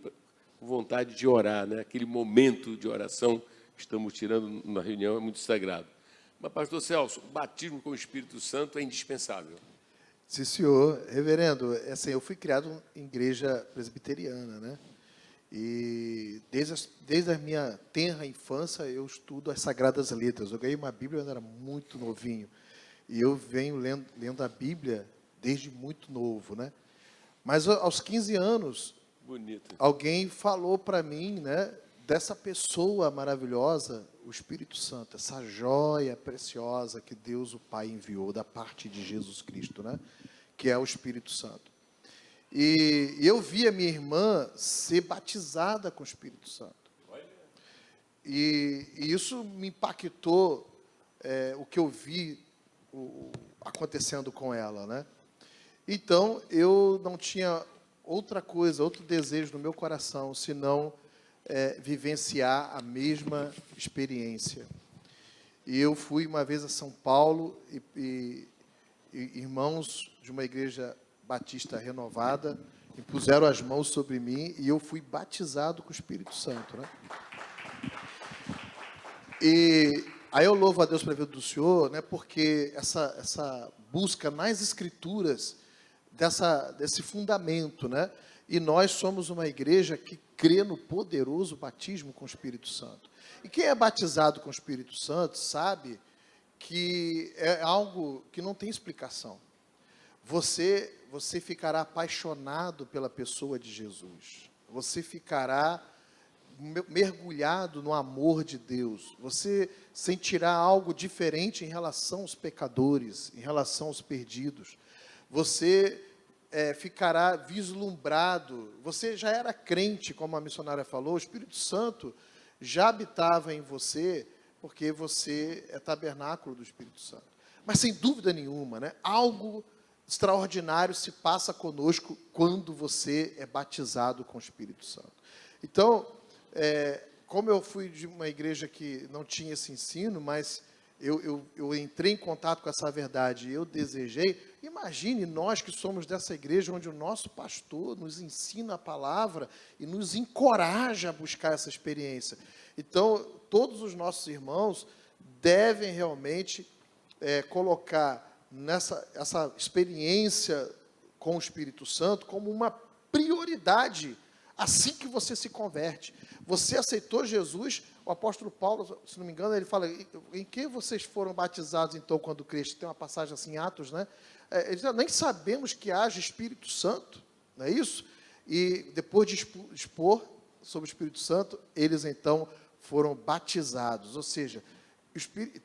Speaker 1: com vontade de orar, né? Aquele momento de oração que estamos tirando na reunião é muito sagrado. Mas, pastor Celso, o batismo com o Espírito Santo é indispensável.
Speaker 3: Sim, senhor. Reverendo, assim, eu fui criado em igreja presbiteriana, né? E desde a minha tenra infância eu estudo as Sagradas Letras. Eu ganhei uma Bíblia quando era muito novinho. E eu venho lendo a Bíblia desde muito novo, né? Mas aos 15 anos,
Speaker 1: Bonito.
Speaker 3: alguém falou para mim, né, dessa pessoa maravilhosa, o Espírito Santo, essa joia preciosa que Deus o Pai enviou da parte de Jesus Cristo, né, que é o Espírito Santo. E eu vi a minha irmã ser batizada com o Espírito Santo. E isso me impactou, o que eu vi acontecendo com ela, né? Então, eu não tinha outra coisa, outro desejo no meu coração, senão vivenciar a mesma experiência. E eu fui uma vez a São Paulo e irmãos de uma igreja batista renovada impuseram as mãos sobre mim e eu fui batizado com o Espírito Santo, né? E aí eu louvo a Deus pela vida do senhor, né? Porque essa busca nas Escrituras desse fundamento, né? E nós somos uma igreja que crê no poderoso batismo com o Espírito Santo. E quem é batizado com o Espírito Santo sabe que é algo que não tem explicação. Você ficará apaixonado pela pessoa de Jesus. Você ficará mergulhado no amor de Deus. Você sentirá algo diferente em relação aos pecadores, em relação aos perdidos. Você ficará vislumbrado. Você já era crente, como a missionária falou, o Espírito Santo já habitava em você, porque você é tabernáculo do Espírito Santo. Mas, sem dúvida nenhuma, né, algo extraordinário se passa conosco quando você é batizado com o Espírito Santo. Então, como eu fui de uma igreja que não tinha esse ensino, mas eu entrei em contato com essa verdade e eu desejei. Imagine nós que somos dessa igreja onde o nosso pastor nos ensina a palavra e nos encoraja a buscar essa experiência. Então, todos os nossos irmãos devem realmente colocar essa experiência com o Espírito Santo como uma prioridade assim que você se converte. Você aceitou Jesus, o apóstolo Paulo, se não me engano, ele fala, em que vocês foram batizados, então, quando Cristo? Tem uma passagem assim em Atos, né? Ele diz, nem sabemos que haja Espírito Santo, não é isso? E depois de expor sobre o Espírito Santo, eles, então, foram batizados. Ou seja,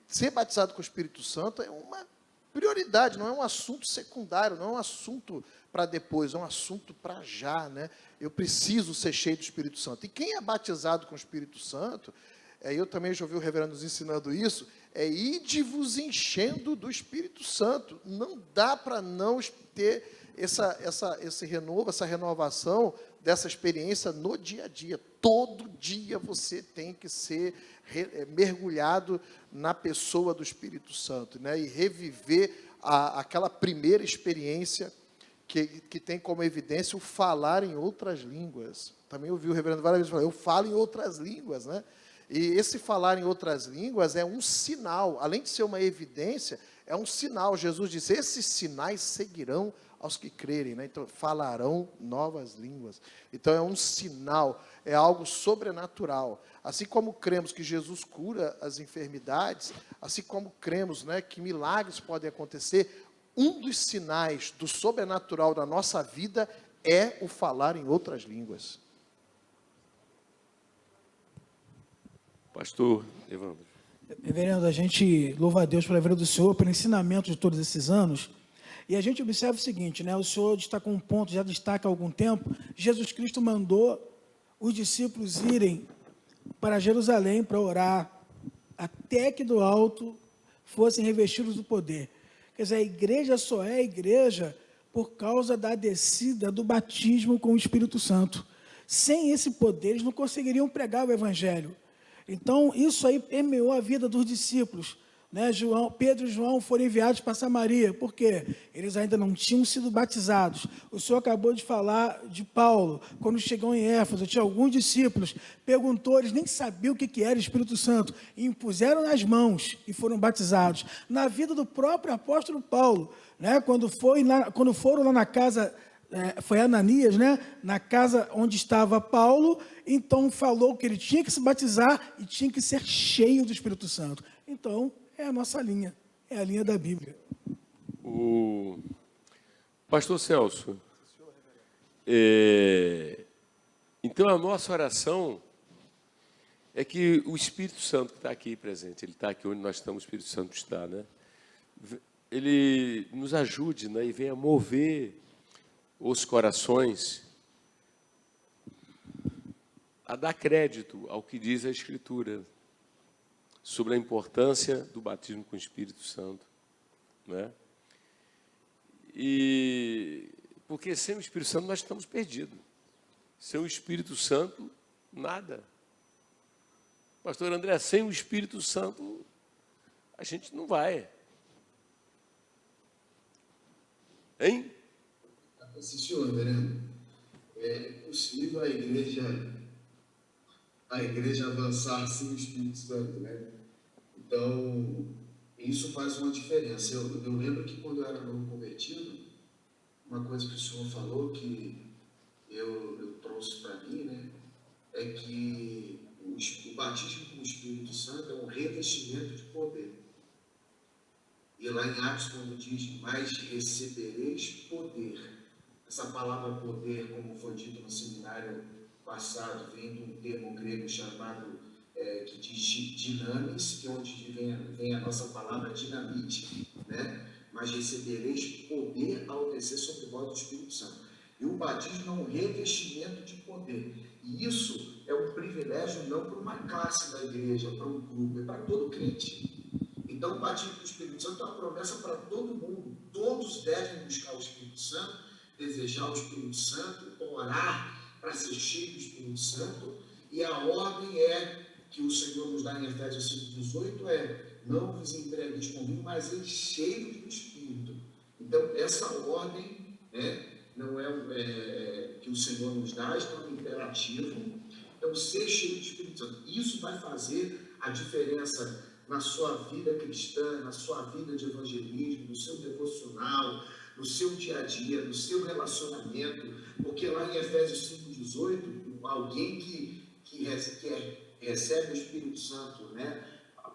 Speaker 3: ser batizado com o Espírito Santo é uma prioridade, não é um assunto secundário, não é um assunto para depois, é um assunto para já, né? Eu preciso ser cheio do Espírito Santo. E quem é batizado com o Espírito Santo, eu também já ouvi o reverendo nos ensinando isso, ide vos enchendo do Espírito Santo. Não dá para não ter esse renovo, essa renovação dessa experiência no dia a dia. Todo dia você tem que ser mergulhado na pessoa do Espírito Santo, né? E reviver aquela primeira experiência que tem como evidência o falar em outras línguas. Também ouvi o reverendo várias vezes falar, eu falo em outras línguas, né? E esse falar em outras línguas é um sinal, além de ser uma evidência, é um sinal. Jesus disse, esses sinais seguirão aos que crerem, né? Então, falarão novas línguas. Então, é um sinal, é algo sobrenatural. Assim como cremos que Jesus cura as enfermidades, assim como cremos, né, que milagres podem acontecer, um dos sinais do sobrenatural da nossa vida é o falar em outras línguas.
Speaker 1: Pastor Evandro.
Speaker 6: Reverendo, a gente louva a Deus pela vida do Senhor, pelo ensinamento de todos esses anos, e a gente observa o seguinte, né? O Senhor destacou um ponto, já destaca há algum tempo, Jesus Cristo mandou os discípulos irem para Jerusalém para orar, até que do alto fossem revestidos do poder. Quer dizer, a igreja só é igreja por causa da descida do batismo com o Espírito Santo. Sem esse poder, eles não conseguiriam pregar o Evangelho. Então, isso aí permeou a vida dos discípulos, né? Pedro e João foram enviados para Samaria, por quê? Eles ainda não tinham sido batizados. O Senhor acabou de falar de Paulo, quando chegou em Éfeso, tinha alguns discípulos, perguntou, eles nem sabiam o que era o Espírito Santo, e impuseram nas mãos e foram batizados. Na vida do próprio apóstolo Paulo, né? Quando foram lá na casa, foi Ananias, né? Na casa onde estava Paulo, então falou que ele tinha que se batizar e tinha que ser cheio do Espírito Santo. Então, é a nossa linha, é a linha da Bíblia.
Speaker 1: O pastor Celso, então a nossa oração é que o Espírito Santo que está aqui presente, ele está aqui onde nós estamos, o Espírito Santo está, né? Ele nos ajude, né? E venha mover os corações a dar crédito ao que diz a Escritura sobre a importância do batismo com o Espírito Santo, né? E porque sem o Espírito Santo nós estamos perdidos. Sem o Espírito Santo, nada. Pastor André, sem o Espírito Santo, a gente não vai. Hein?
Speaker 4: Sim, senhor, reverendo. É possível a igreja avançar sem o Espírito Santo, né? Então, isso faz uma diferença. Eu lembro que quando eu era novo convertido, uma coisa que o senhor falou que eu trouxe para mim, né? É que o batismo com o Espírito Santo é um revestimento de poder. E lá em Atos, quando diz, mas recebereis poder. Essa palavra poder, como foi dito no seminário passado, vem de um termo grego chamado, que diz dinamis, que é onde vem a nossa palavra dinamite, né? Mas recebereis poder ao descer sobre vós do Espírito Santo. E o batismo é um revestimento de poder. E isso é um privilégio não para uma classe da igreja, para um grupo, é para todo crente. Então, o batismo do Espírito Santo é uma promessa para todo mundo. Todos devem buscar o Espírito Santo, desejar o Espírito Santo, orar para ser cheio do Espírito Santo. E a ordem que o Senhor nos dá em Efésios 5,18 não vos embriagueis com vinho, mas cheios do Espírito. Então, essa ordem não é que o Senhor nos dá, está no imperativo. Então, ser cheio do Espírito Santo. Isso vai fazer a diferença na sua vida cristã, na sua vida de evangelismo, no seu devocional, no seu dia a dia, no seu relacionamento, porque lá em Efésios 5,18, alguém que recebe o Espírito Santo, né,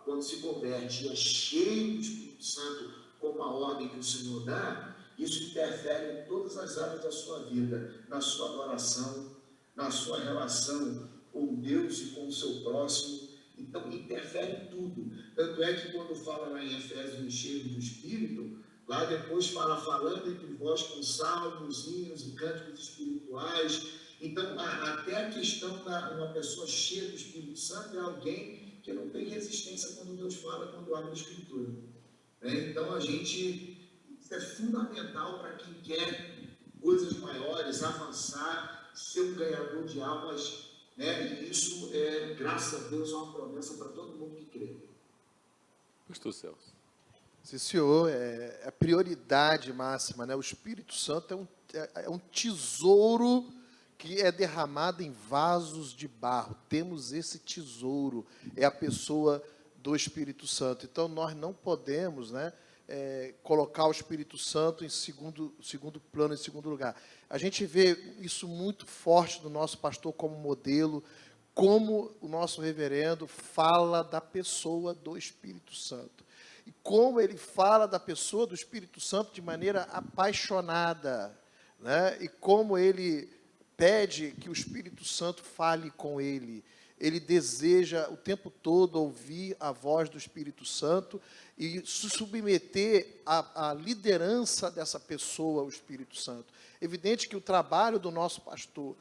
Speaker 4: quando se converte, é cheio do Espírito Santo, como a ordem que o Senhor dá, isso interfere em todas as áreas da sua vida, na sua adoração, na sua relação com Deus e com o seu próximo. Então, interfere em tudo. Tanto é que quando fala lá em Efésios, cheio do Espírito, lá depois falando entre vós com salmos, hinos e cânticos espirituais. Então, até a questão da uma pessoa cheia do Espírito Santo é alguém que não tem resistência quando Deus fala, quando abre a Escritura. Então, isso é fundamental para quem quer coisas maiores, avançar, ser um ganhador de almas, né? E isso graças a Deus, é uma promessa para todo mundo que crê.
Speaker 1: Pastor Celso.
Speaker 3: Sim, senhor, é a prioridade máxima, né? O Espírito Santo é um tesouro que é derramado em vasos de barro. Temos esse tesouro, é a pessoa do Espírito Santo. Então, nós não podemos, né, colocar o Espírito Santo em segundo plano, em segundo lugar. A gente vê isso muito forte do nosso pastor como modelo, como o nosso reverendo fala da pessoa do Espírito Santo. e como ele fala da pessoa do Espírito Santo de maneira apaixonada, né? E como ele pede que o Espírito Santo fale com ele. Ele deseja o tempo todo ouvir a voz do Espírito Santo e se submeter à liderança dessa pessoa, o Espírito Santo. Evidente que o trabalho do nosso pastor,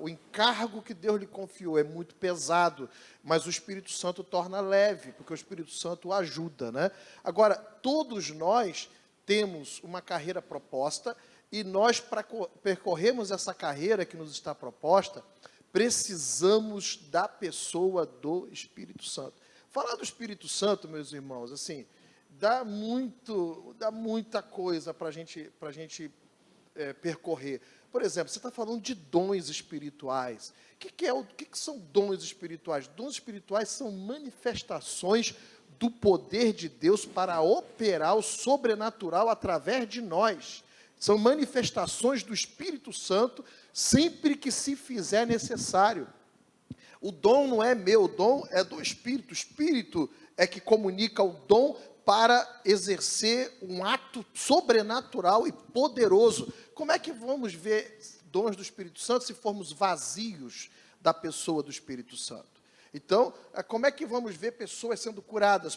Speaker 3: o encargo que Deus lhe confiou é muito pesado, mas o Espírito Santo torna leve, porque o Espírito Santo o ajuda, né? Agora, todos nós temos uma carreira proposta e nós, para percorrermos essa carreira que nos está proposta, precisamos da pessoa do Espírito Santo. Falar do Espírito Santo, meus irmãos, assim, dá muita coisa para a gente percorrer. Por exemplo, você está falando de dons espirituais. O que são dons espirituais? Dons espirituais são manifestações do poder de Deus para operar o sobrenatural através de nós. São manifestações do Espírito Santo sempre que se fizer necessário. O dom não é meu, o dom é do Espírito. O Espírito é que comunica o dom para exercer um ato sobrenatural e poderoso. Como é que vamos ver dons do Espírito Santo se formos vazios da pessoa do Espírito Santo? Então, como é que vamos ver pessoas sendo curadas,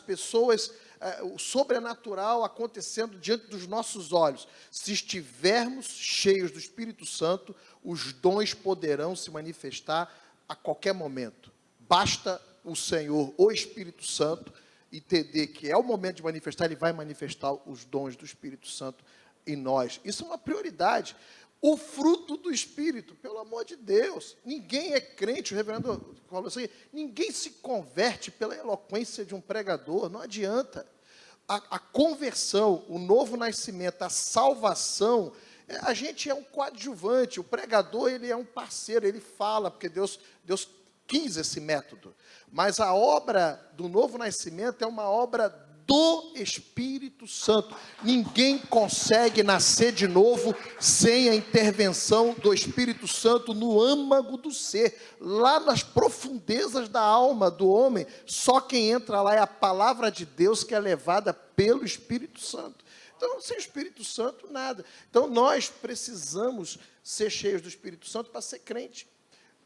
Speaker 3: o sobrenatural acontecendo diante dos nossos olhos? Se estivermos cheios do Espírito Santo, os dons poderão se manifestar a qualquer momento. Basta o Senhor, o Espírito Santo, entender que é o momento de manifestar, ele vai manifestar os dons do Espírito Santo em nós. Isso é uma prioridade. O fruto do Espírito, pelo amor de Deus, ninguém é crente, o reverendo falou assim, ninguém se converte pela eloquência de um pregador, não adianta. A conversão, o novo nascimento, a salvação, a gente é um coadjuvante, o pregador ele é um parceiro, ele fala, porque Deus quis esse método, mas a obra do novo nascimento é uma obra do Espírito Santo. Ninguém consegue nascer de novo sem a intervenção do Espírito Santo no âmago do ser, lá nas profundezas da alma do homem. Só quem entra lá é a palavra de Deus que é levada pelo Espírito Santo. Então, sem o Espírito Santo, nada. Então, nós precisamos ser cheios do Espírito Santo para ser crente.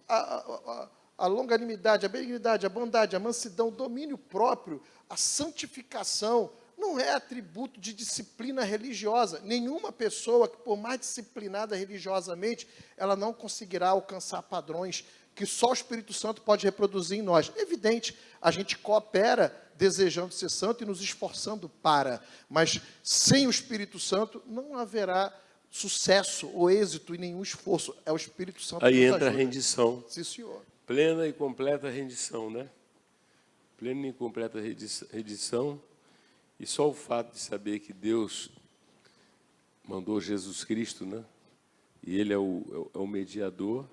Speaker 3: A longanimidade, a benignidade, a bondade, a mansidão, o domínio próprio, a santificação, não é atributo de disciplina religiosa. Nenhuma pessoa que, por mais disciplinada religiosamente, ela não conseguirá alcançar padrões que só o Espírito Santo pode reproduzir em nós. Evidente, a gente coopera desejando ser santo e nos esforçando para, mas sem o Espírito Santo não haverá sucesso ou êxito e nenhum esforço. É o Espírito Santo que
Speaker 1: aí
Speaker 3: nos
Speaker 1: entra
Speaker 3: ajuda.
Speaker 1: a rendição.
Speaker 3: Sim, senhor.
Speaker 1: Plena e completa rendição, né? Plena e completa rendição. E só o fato de saber que Deus mandou Jesus Cristo, né? E Ele é o mediador.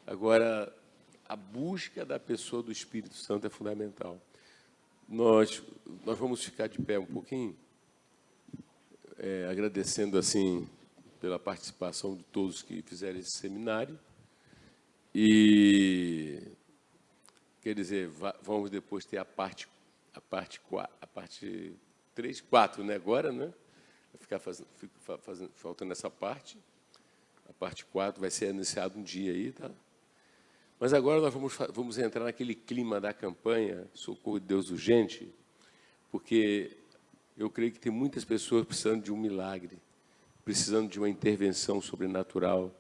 Speaker 1: Agora, a busca da pessoa do Espírito Santo é fundamental. Nós vamos ficar de pé um pouquinho, agradecendo, assim, pela participação de todos que fizeram esse seminário. E, quer dizer, vamos depois ter a parte 3, 4, né, agora, né? Vai ficar faltando essa parte. A parte 4 vai ser iniciada um dia aí, tá? Mas agora nós vamos entrar naquele clima da campanha Socorro de Deus Urgente, porque eu creio que tem muitas pessoas precisando de um milagre, precisando de uma intervenção sobrenatural,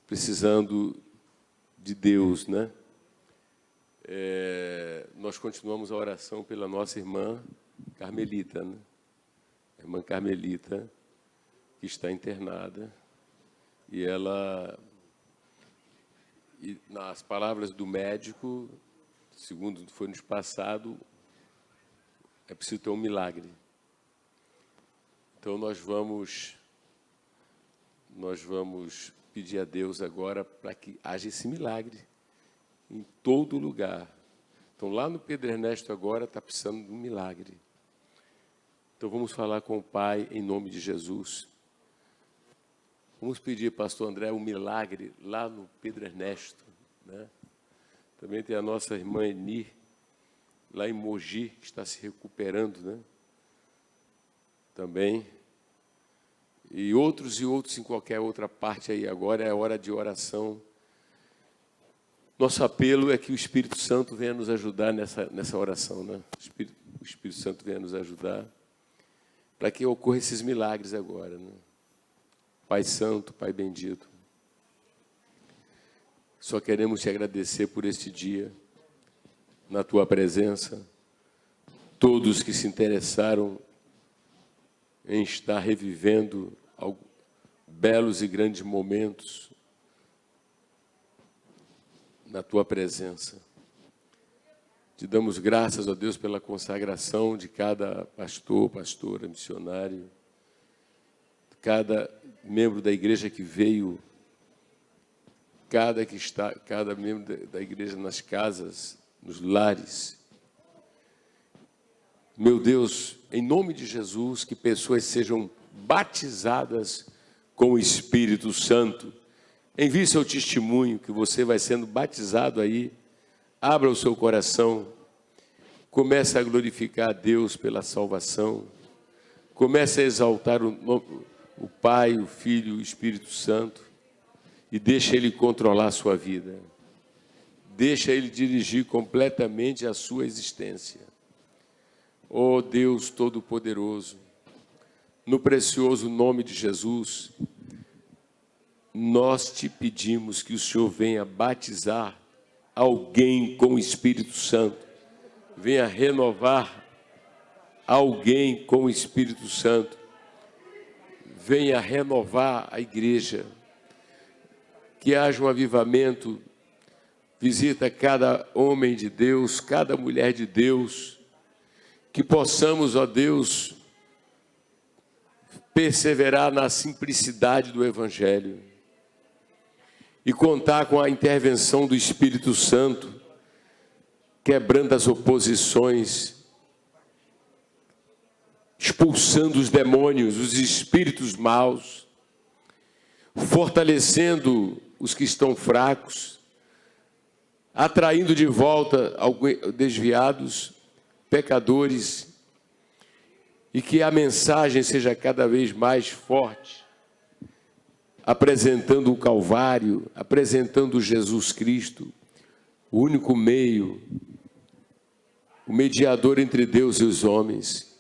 Speaker 1: precisando de Deus, né? Nós continuamos a oração pela nossa irmã Carmelita, né? A irmã Carmelita, que está internada, e ela, nas palavras do médico, segundo foi nos passado, é preciso ter um milagre. Então nós vamos pedir a Deus agora para que haja esse milagre em todo lugar. Então, lá no Pedro Ernesto agora está precisando de um milagre. Então, vamos falar com o Pai em nome de Jesus. Vamos pedir, pastor André, um milagre lá no Pedro Ernesto, né? Também tem a nossa irmã Eni, lá em Mogi, que está se recuperando, né? Também. E outros em qualquer outra parte aí. Agora é hora de oração. Nosso apelo é que o Espírito Santo venha nos ajudar nessa oração, né? O Espírito Santo venha nos ajudar para que ocorram esses milagres agora, né? Pai Santo, Pai bendito, só queremos te agradecer por este dia, na tua presença, todos que se interessaram em estar revivendo belos e grandes momentos na tua presença. Te damos graças, ó Deus, pela consagração de cada pastor, pastora, missionário, cada membro da igreja que veio, cada membro da igreja nas casas, nos lares. Meu Deus, em nome de Jesus, que pessoas sejam batizadas com o Espírito Santo. Envie seu testemunho, que você vai sendo batizado aí. Abra o seu coração. Comece a glorificar a Deus pela salvação. Comece a exaltar o Pai, o Filho e o Espírito Santo. E deixa Ele controlar a sua vida. Deixa Ele dirigir completamente a sua existência. Ó Deus Todo-Poderoso, no precioso nome de Jesus, nós te pedimos que o Senhor venha batizar alguém com o Espírito Santo, venha renovar alguém com o Espírito Santo, venha renovar a igreja, que haja um avivamento, visita cada homem de Deus, cada mulher de Deus, que possamos, ó Deus, perseverar na simplicidade do Evangelho e contar com a intervenção do Espírito Santo, quebrando as oposições, expulsando os demônios, os espíritos maus, fortalecendo os que estão fracos, atraindo de volta desviados, pecadores, e que a mensagem seja cada vez mais forte, apresentando o Calvário, apresentando Jesus Cristo, o único meio, o mediador entre Deus e os homens.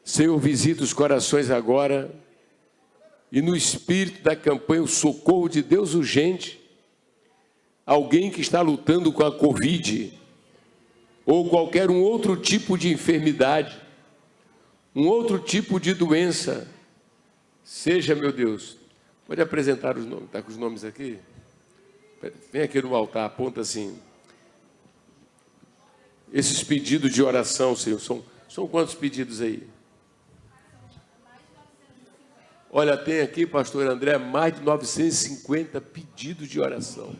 Speaker 1: Senhor, visita os corações agora, e no espírito da campanha, o socorro de Deus urgente, alguém que está lutando com a Covid, ou qualquer um outro tipo de enfermidade, um outro tipo de doença, seja, meu Deus, pode apresentar os nomes, está com os nomes aqui? Vem aqui no altar, aponta assim. Esses pedidos de oração, Senhor, são quantos pedidos aí? Olha, tem aqui, pastor André, mais de 950 pedidos de oração.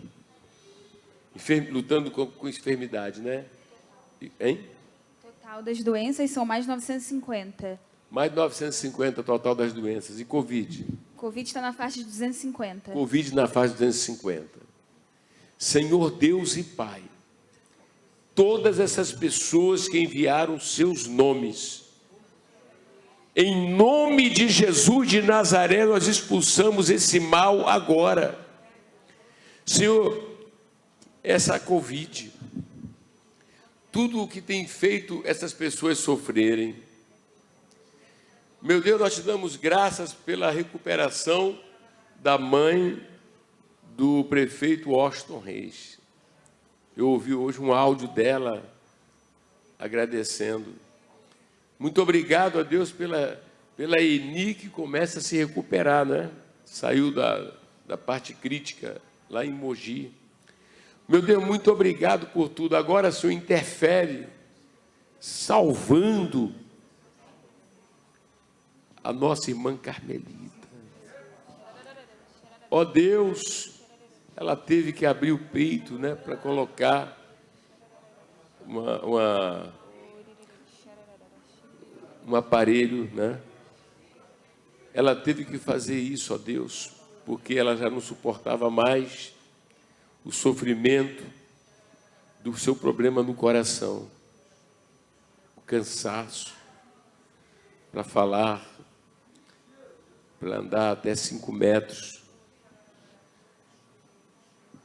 Speaker 1: Lutando com enfermidade, né? Hein?
Speaker 2: Total das doenças são mais de 950.
Speaker 1: Mais de 950 total das doenças. E Covid?
Speaker 2: Covid está na faixa de 250.
Speaker 1: Covid na faixa de 250. Senhor Deus e Pai, todas essas pessoas que enviaram seus nomes, em nome de Jesus de Nazaré, nós expulsamos esse mal agora. Senhor, essa Covid, tudo o que tem feito essas pessoas sofrerem. Meu Deus, nós te damos graças pela recuperação da mãe do prefeito Washington Reis. Eu ouvi hoje um áudio dela agradecendo. Muito obrigado a Deus pela Eni, que começa a se recuperar, né? Saiu da parte crítica lá em Mogi. Meu Deus, muito obrigado por tudo. Agora o Senhor interfere, salvando a nossa irmã Carmelita. Ó Deus, ela teve que abrir o peito, né, para colocar um aparelho, né? Ela teve que fazer isso, ó Deus, porque ela já não suportava mais o sofrimento do seu problema no coração. cansaço para falar, para andar até 5 metros.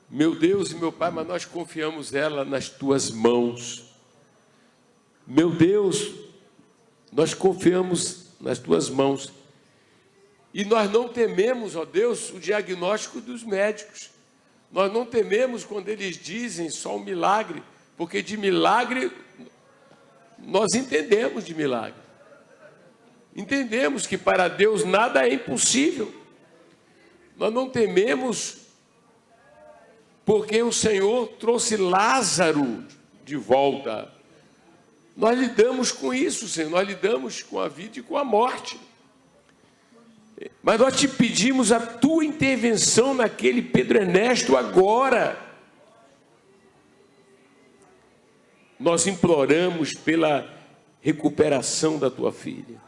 Speaker 1: Meu Deus e meu Pai, mas nós confiamos ela nas tuas mãos. Meu Deus, nós confiamos nas tuas mãos. E nós não tememos, ó Deus, o diagnóstico dos médicos. Nós não tememos quando eles dizem só um milagre, porque de milagre, nós entendemos de milagre. Entendemos que para Deus nada é impossível. Nós não tememos porque o Senhor trouxe Lázaro de volta. Nós lidamos com isso, Senhor. Nós lidamos com a vida e com a morte. Mas nós te pedimos a tua intervenção naquele Pedro Ernesto agora. Nós imploramos pela recuperação da tua filha.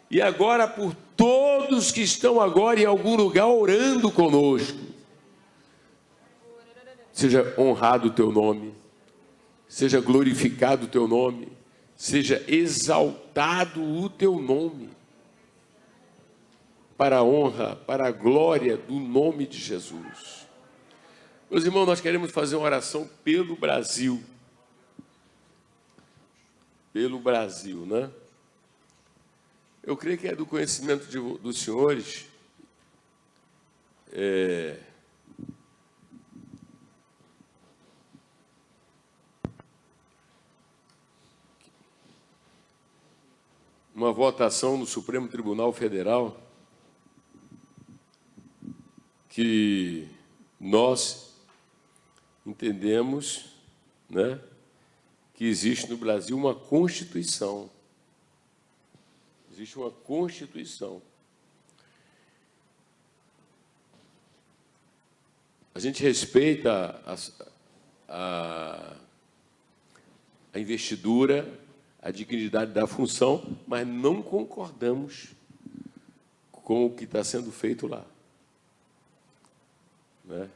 Speaker 1: E agora por todos que estão agora em algum lugar orando conosco. Seja honrado o teu nome, seja glorificado o teu nome, seja exaltado o teu nome, para a honra, para a glória do nome de Jesus. Meus irmãos, nós queremos fazer uma oração pelo Brasil. Pelo Brasil, né? Eu creio que é do conhecimento dos senhores. Uma votação no Supremo Tribunal Federal que nós entendemos, né, que existe no Brasil uma Constituição. Existe uma Constituição. A gente respeita a investidura, a dignidade da função, mas não concordamos com o que está sendo feito lá. Né?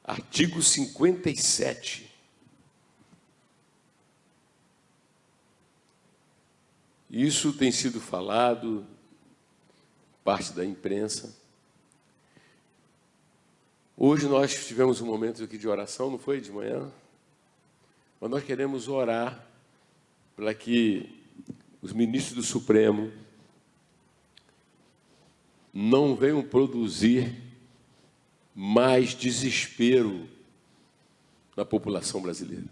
Speaker 1: Artigo 57. Isso tem sido falado, parte da imprensa. Hoje nós tivemos um momento aqui de oração, não foi de manhã? Mas nós queremos orar para que os ministros do Supremo não venham produzir mais desespero na população brasileira.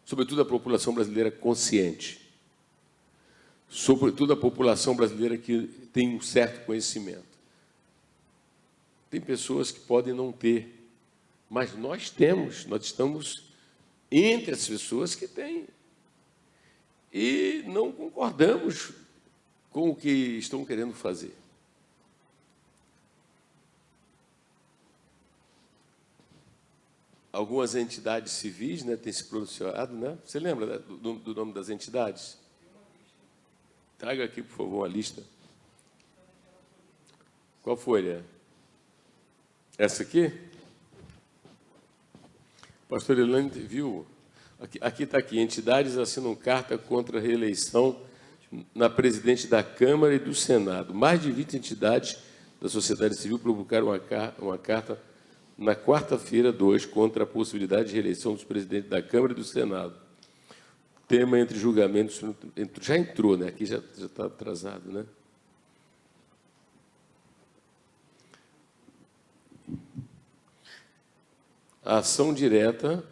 Speaker 1: Sobretudo a população brasileira consciente. Sobretudo a população brasileira que tem um certo conhecimento. Tem pessoas que podem não ter, mas nós temos, nós estamos entre as pessoas que têm. E não concordamos com o que estão querendo fazer. Algumas entidades civis, né, têm se pronunciado, né? Você lembra do nome das entidades? Traga aqui, por favor, a lista. Qual folha? Essa aqui? Pastor Elane, viu? Aqui está aqui. Entidades assinam carta contra a reeleição na presidente da Câmara e do Senado. Mais de 20 entidades da sociedade civil publicaram uma carta na quarta-feira, 2, contra a possibilidade de reeleição dos presidentes da Câmara e do Senado. Tema entre julgamentos... Já entrou, né? Aqui já está atrasado, né? A ação direta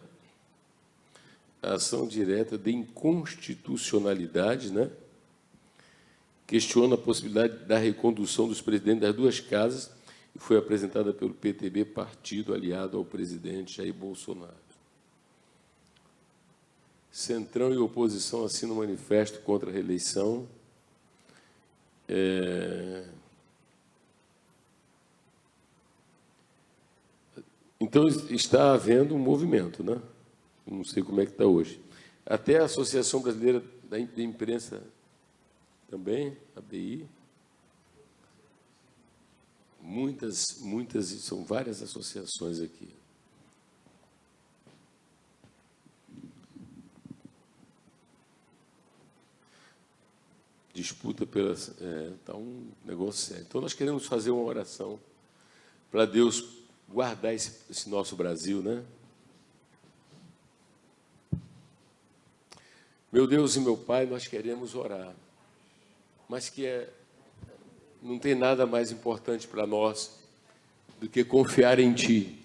Speaker 1: de inconstitucionalidade, né? Questiona a possibilidade da recondução dos presidentes das duas casas e foi apresentada pelo PTB, partido aliado ao presidente Jair Bolsonaro. Centrão e oposição assinam manifesto contra a reeleição. Então, está havendo um movimento, né? Não sei como é que está hoje. Até a Associação Brasileira da Imprensa também, a ABI. são várias associações aqui. Disputa pelas... Está um negócio sério. Então, nós queremos fazer uma oração para Deus guardar esse nosso Brasil, né? Meu Deus e meu Pai, nós queremos orar, mas não tem nada mais importante para nós do que confiar em Ti.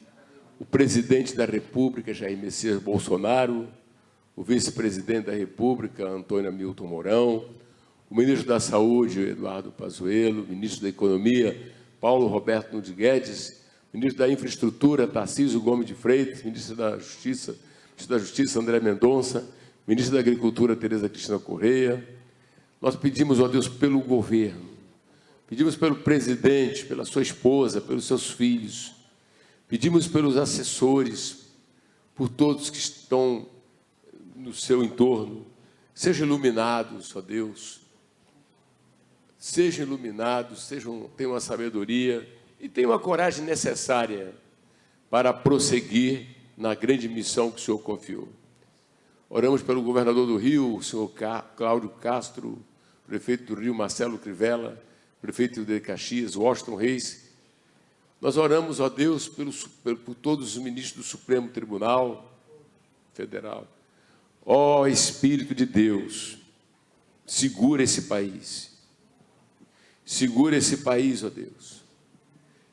Speaker 1: O presidente da República, Jair Messias Bolsonaro, o vice-presidente da República, Antônio Hamilton Mourão, o ministro da Saúde, Eduardo Pazuello, o ministro da Economia, Paulo Roberto Nunes Guedes, o ministro da Infraestrutura, Tarcísio Gomes de Freitas, ministro da Justiça, André Mendonça, ministro da Agricultura, Tereza Cristina Correia. Nós pedimos, ó Deus, pelo governo, pedimos pelo presidente, pela sua esposa, pelos seus filhos, pedimos pelos assessores, por todos que estão no seu entorno. Sejam iluminados, ó Deus, sejam iluminados, tenham uma sabedoria e tenham a coragem necessária para prosseguir na grande missão que o Senhor confiou. Oramos pelo governador do Rio, o senhor Cláudio Castro, prefeito do Rio, Marcelo Crivella, prefeito de Caxias, Washington Reis. Nós oramos, ó Deus, por todos os ministros do Supremo Tribunal Federal. Ó Espírito de Deus, segura esse país. Segura esse país, ó Deus.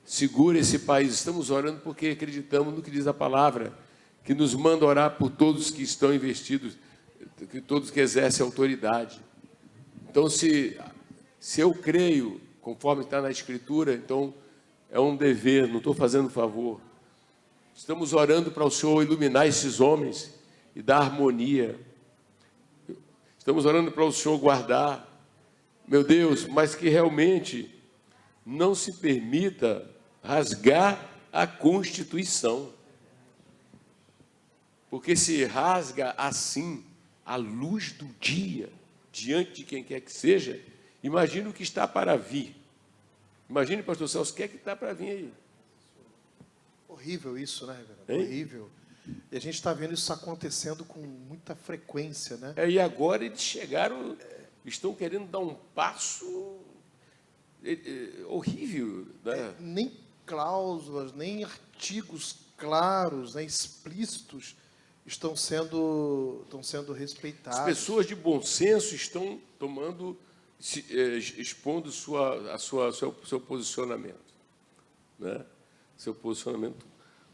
Speaker 1: Segura esse país. Estamos orando porque acreditamos no que diz a palavra, que nos manda orar por todos que estão investidos, todos que exercem autoridade. Então, se eu creio, conforme está na Escritura, então é um dever, não estou fazendo favor. Estamos orando para o Senhor iluminar esses homens e dar harmonia. Estamos orando para o Senhor guardar, meu Deus, mas que realmente não se permita rasgar a Constituição. Porque se rasga assim, à luz do dia, diante de quem quer que seja, imagine o que está para vir. Imagine, pastor Celso, o que é que está para vir aí?
Speaker 3: Horrível isso, né, Reverendo? Horrível. E a gente está vendo isso acontecendo com muita frequência, né?
Speaker 1: E agora eles chegaram, estão querendo dar um passo horrível, né?
Speaker 3: Nem cláusulas, nem artigos claros, né, explícitos, estão sendo respeitados.
Speaker 1: As pessoas de bom senso estão expondo seu posicionamento, né? Seu posicionamento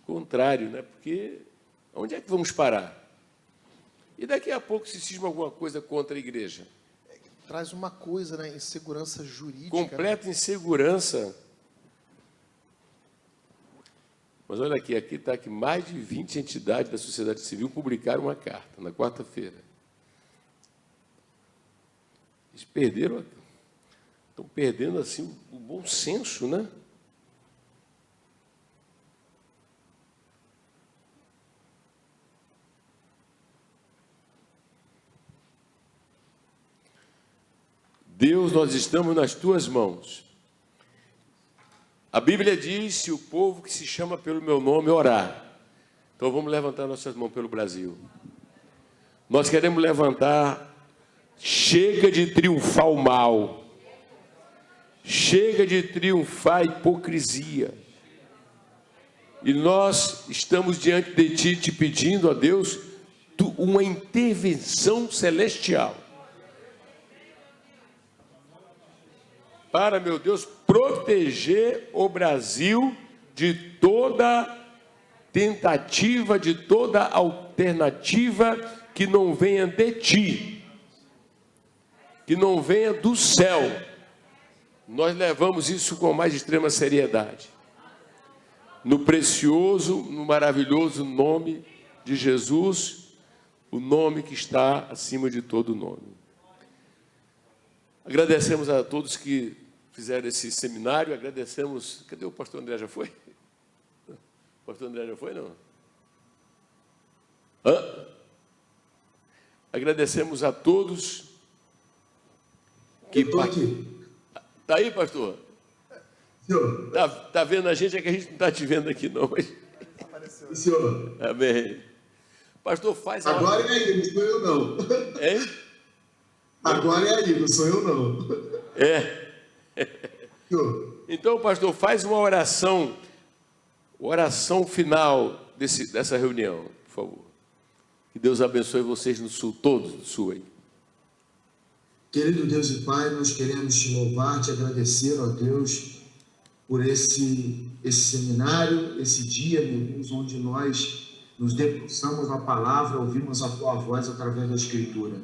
Speaker 1: contrário, né? Porque onde é que vamos parar? E daqui a pouco se cisma alguma coisa contra a igreja.
Speaker 3: Traz uma coisa, né? Insegurança jurídica.
Speaker 1: Completa insegurança. Mas olha aqui está que mais de 20 entidades da sociedade civil publicaram uma carta na quarta-feira. Eles estão perdendo assim o bom senso, né? Deus, nós estamos nas tuas mãos. A Bíblia diz, se o povo que se chama pelo meu nome orar. Então vamos levantar nossas mãos pelo Brasil. Nós queremos levantar, chega de triunfar o mal. Chega de triunfar a hipocrisia. E nós estamos diante de Ti, te pedindo a Deus uma intervenção celestial. Para, meu Deus, proteger o Brasil de toda tentativa, de toda alternativa que não venha de Ti, que não venha do céu. Nós levamos isso com a mais extrema seriedade. No precioso, no maravilhoso nome de Jesus, o nome que está acima de todo nome. Agradecemos a todos que fizeram esse seminário, agradecemos... Cadê o pastor André? Já foi? O pastor André já foi, não? Agradecemos a todos que...
Speaker 4: Estou aqui.
Speaker 1: Está aí, pastor?
Speaker 4: Senhor.
Speaker 1: Tá vendo a gente? É que a gente não está te vendo aqui, não. Mas...
Speaker 4: Senhor.
Speaker 1: Amém. Pastor, faz a...
Speaker 4: Agora é aí, não sou eu não.
Speaker 1: Hein?
Speaker 4: Agora é aí, não sou eu não. Senhor.
Speaker 1: Então, pastor, faz uma oração final dessa reunião, por favor. Que Deus abençoe vocês no sul, todos do sul aí.
Speaker 4: Querido Deus e Pai, nós queremos te louvar, te agradecer, ó Deus, por esse seminário, esse dia, meu Deus, onde nós nos debruçamos na palavra, ouvimos a tua voz através da Escritura.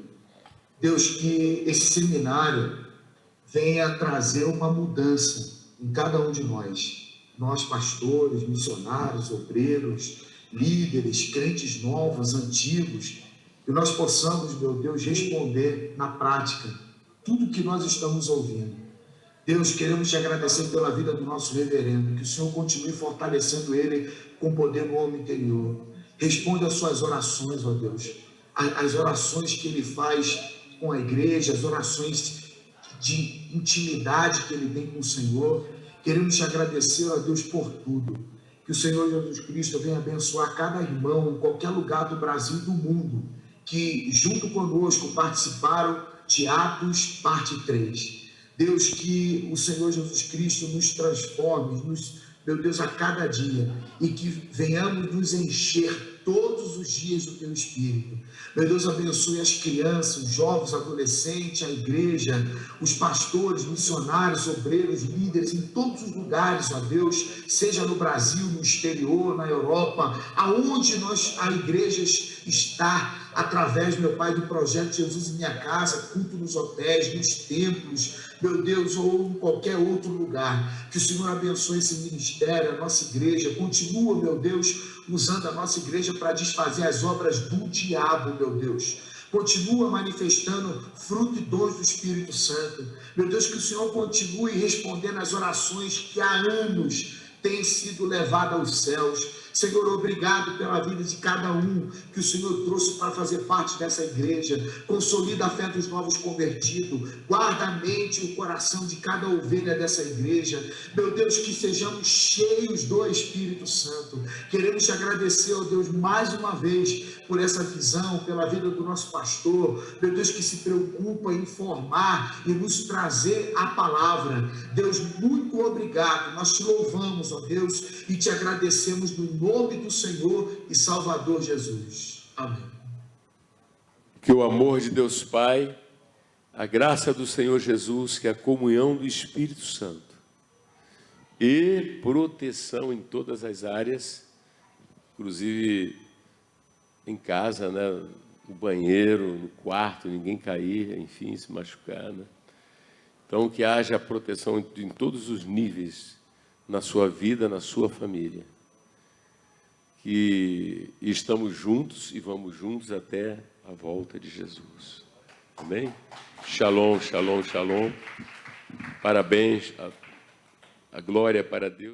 Speaker 4: Deus, que esse seminário venha trazer uma mudança em cada um de nós pastores, missionários, obreiros, líderes, crentes novos, antigos, que nós possamos, meu Deus, responder na prática tudo que nós estamos ouvindo. Deus, queremos te agradecer pela vida do nosso reverendo, que o Senhor continue fortalecendo ele com poder no homem interior. Responda às suas orações, ó Deus, as orações que ele faz com a igreja, as orações de intimidade que ele tem com o Senhor. Queremos te agradecer, ó Deus, por tudo. Que o Senhor Jesus Cristo venha abençoar cada irmão em qualquer lugar do Brasil e do mundo, que junto conosco participaram de Atos, parte 3. Deus, que o Senhor Jesus Cristo nos transforme, meu Deus, a cada dia, e que venhamos nos encher todos os dias do Teu Espírito. Meu Deus, abençoe as crianças, os jovens, adolescentes, a igreja, os pastores, missionários, obreiros, líderes, em todos os lugares, ó Deus, seja no Brasil, no exterior, na Europa, aonde a igreja está, através, meu Pai, do projeto Jesus em Minha Casa, culto nos hotéis, nos templos, meu Deus, ou em qualquer outro lugar. Que o Senhor abençoe esse ministério, a nossa igreja. Continua, meu Deus, usando a nossa igreja para desfazer as obras do diabo, meu Deus. Continua manifestando fruto e dons do Espírito Santo. Meu Deus, que o Senhor continue respondendo às orações que há anos têm sido levadas aos céus. Senhor, obrigado pela vida de cada um que o Senhor trouxe para fazer parte dessa igreja. Consolida a fé dos novos convertidos. Guarda a mente e o coração de cada ovelha dessa igreja. Meu Deus, que sejamos cheios do Espírito Santo. Queremos te agradecer, ó Deus, mais uma vez por essa visão, pela vida do nosso pastor. Meu Deus, que se preocupa em formar e nos trazer a palavra. Deus, muito obrigado. Nós te louvamos, ó Deus, e te agradecemos no nome do Senhor e Salvador Jesus. Amém.
Speaker 1: Que o amor de Deus Pai, a graça do Senhor Jesus, que a comunhão do Espírito Santo e proteção em todas as áreas, inclusive em casa, né? No banheiro, no quarto, ninguém cair, enfim, se machucar, né? Então, que haja proteção em todos os níveis na sua vida, na sua família. Que estamos juntos e vamos juntos até a volta de Jesus. Amém? Shalom, shalom, shalom. Parabéns, a glória para Deus.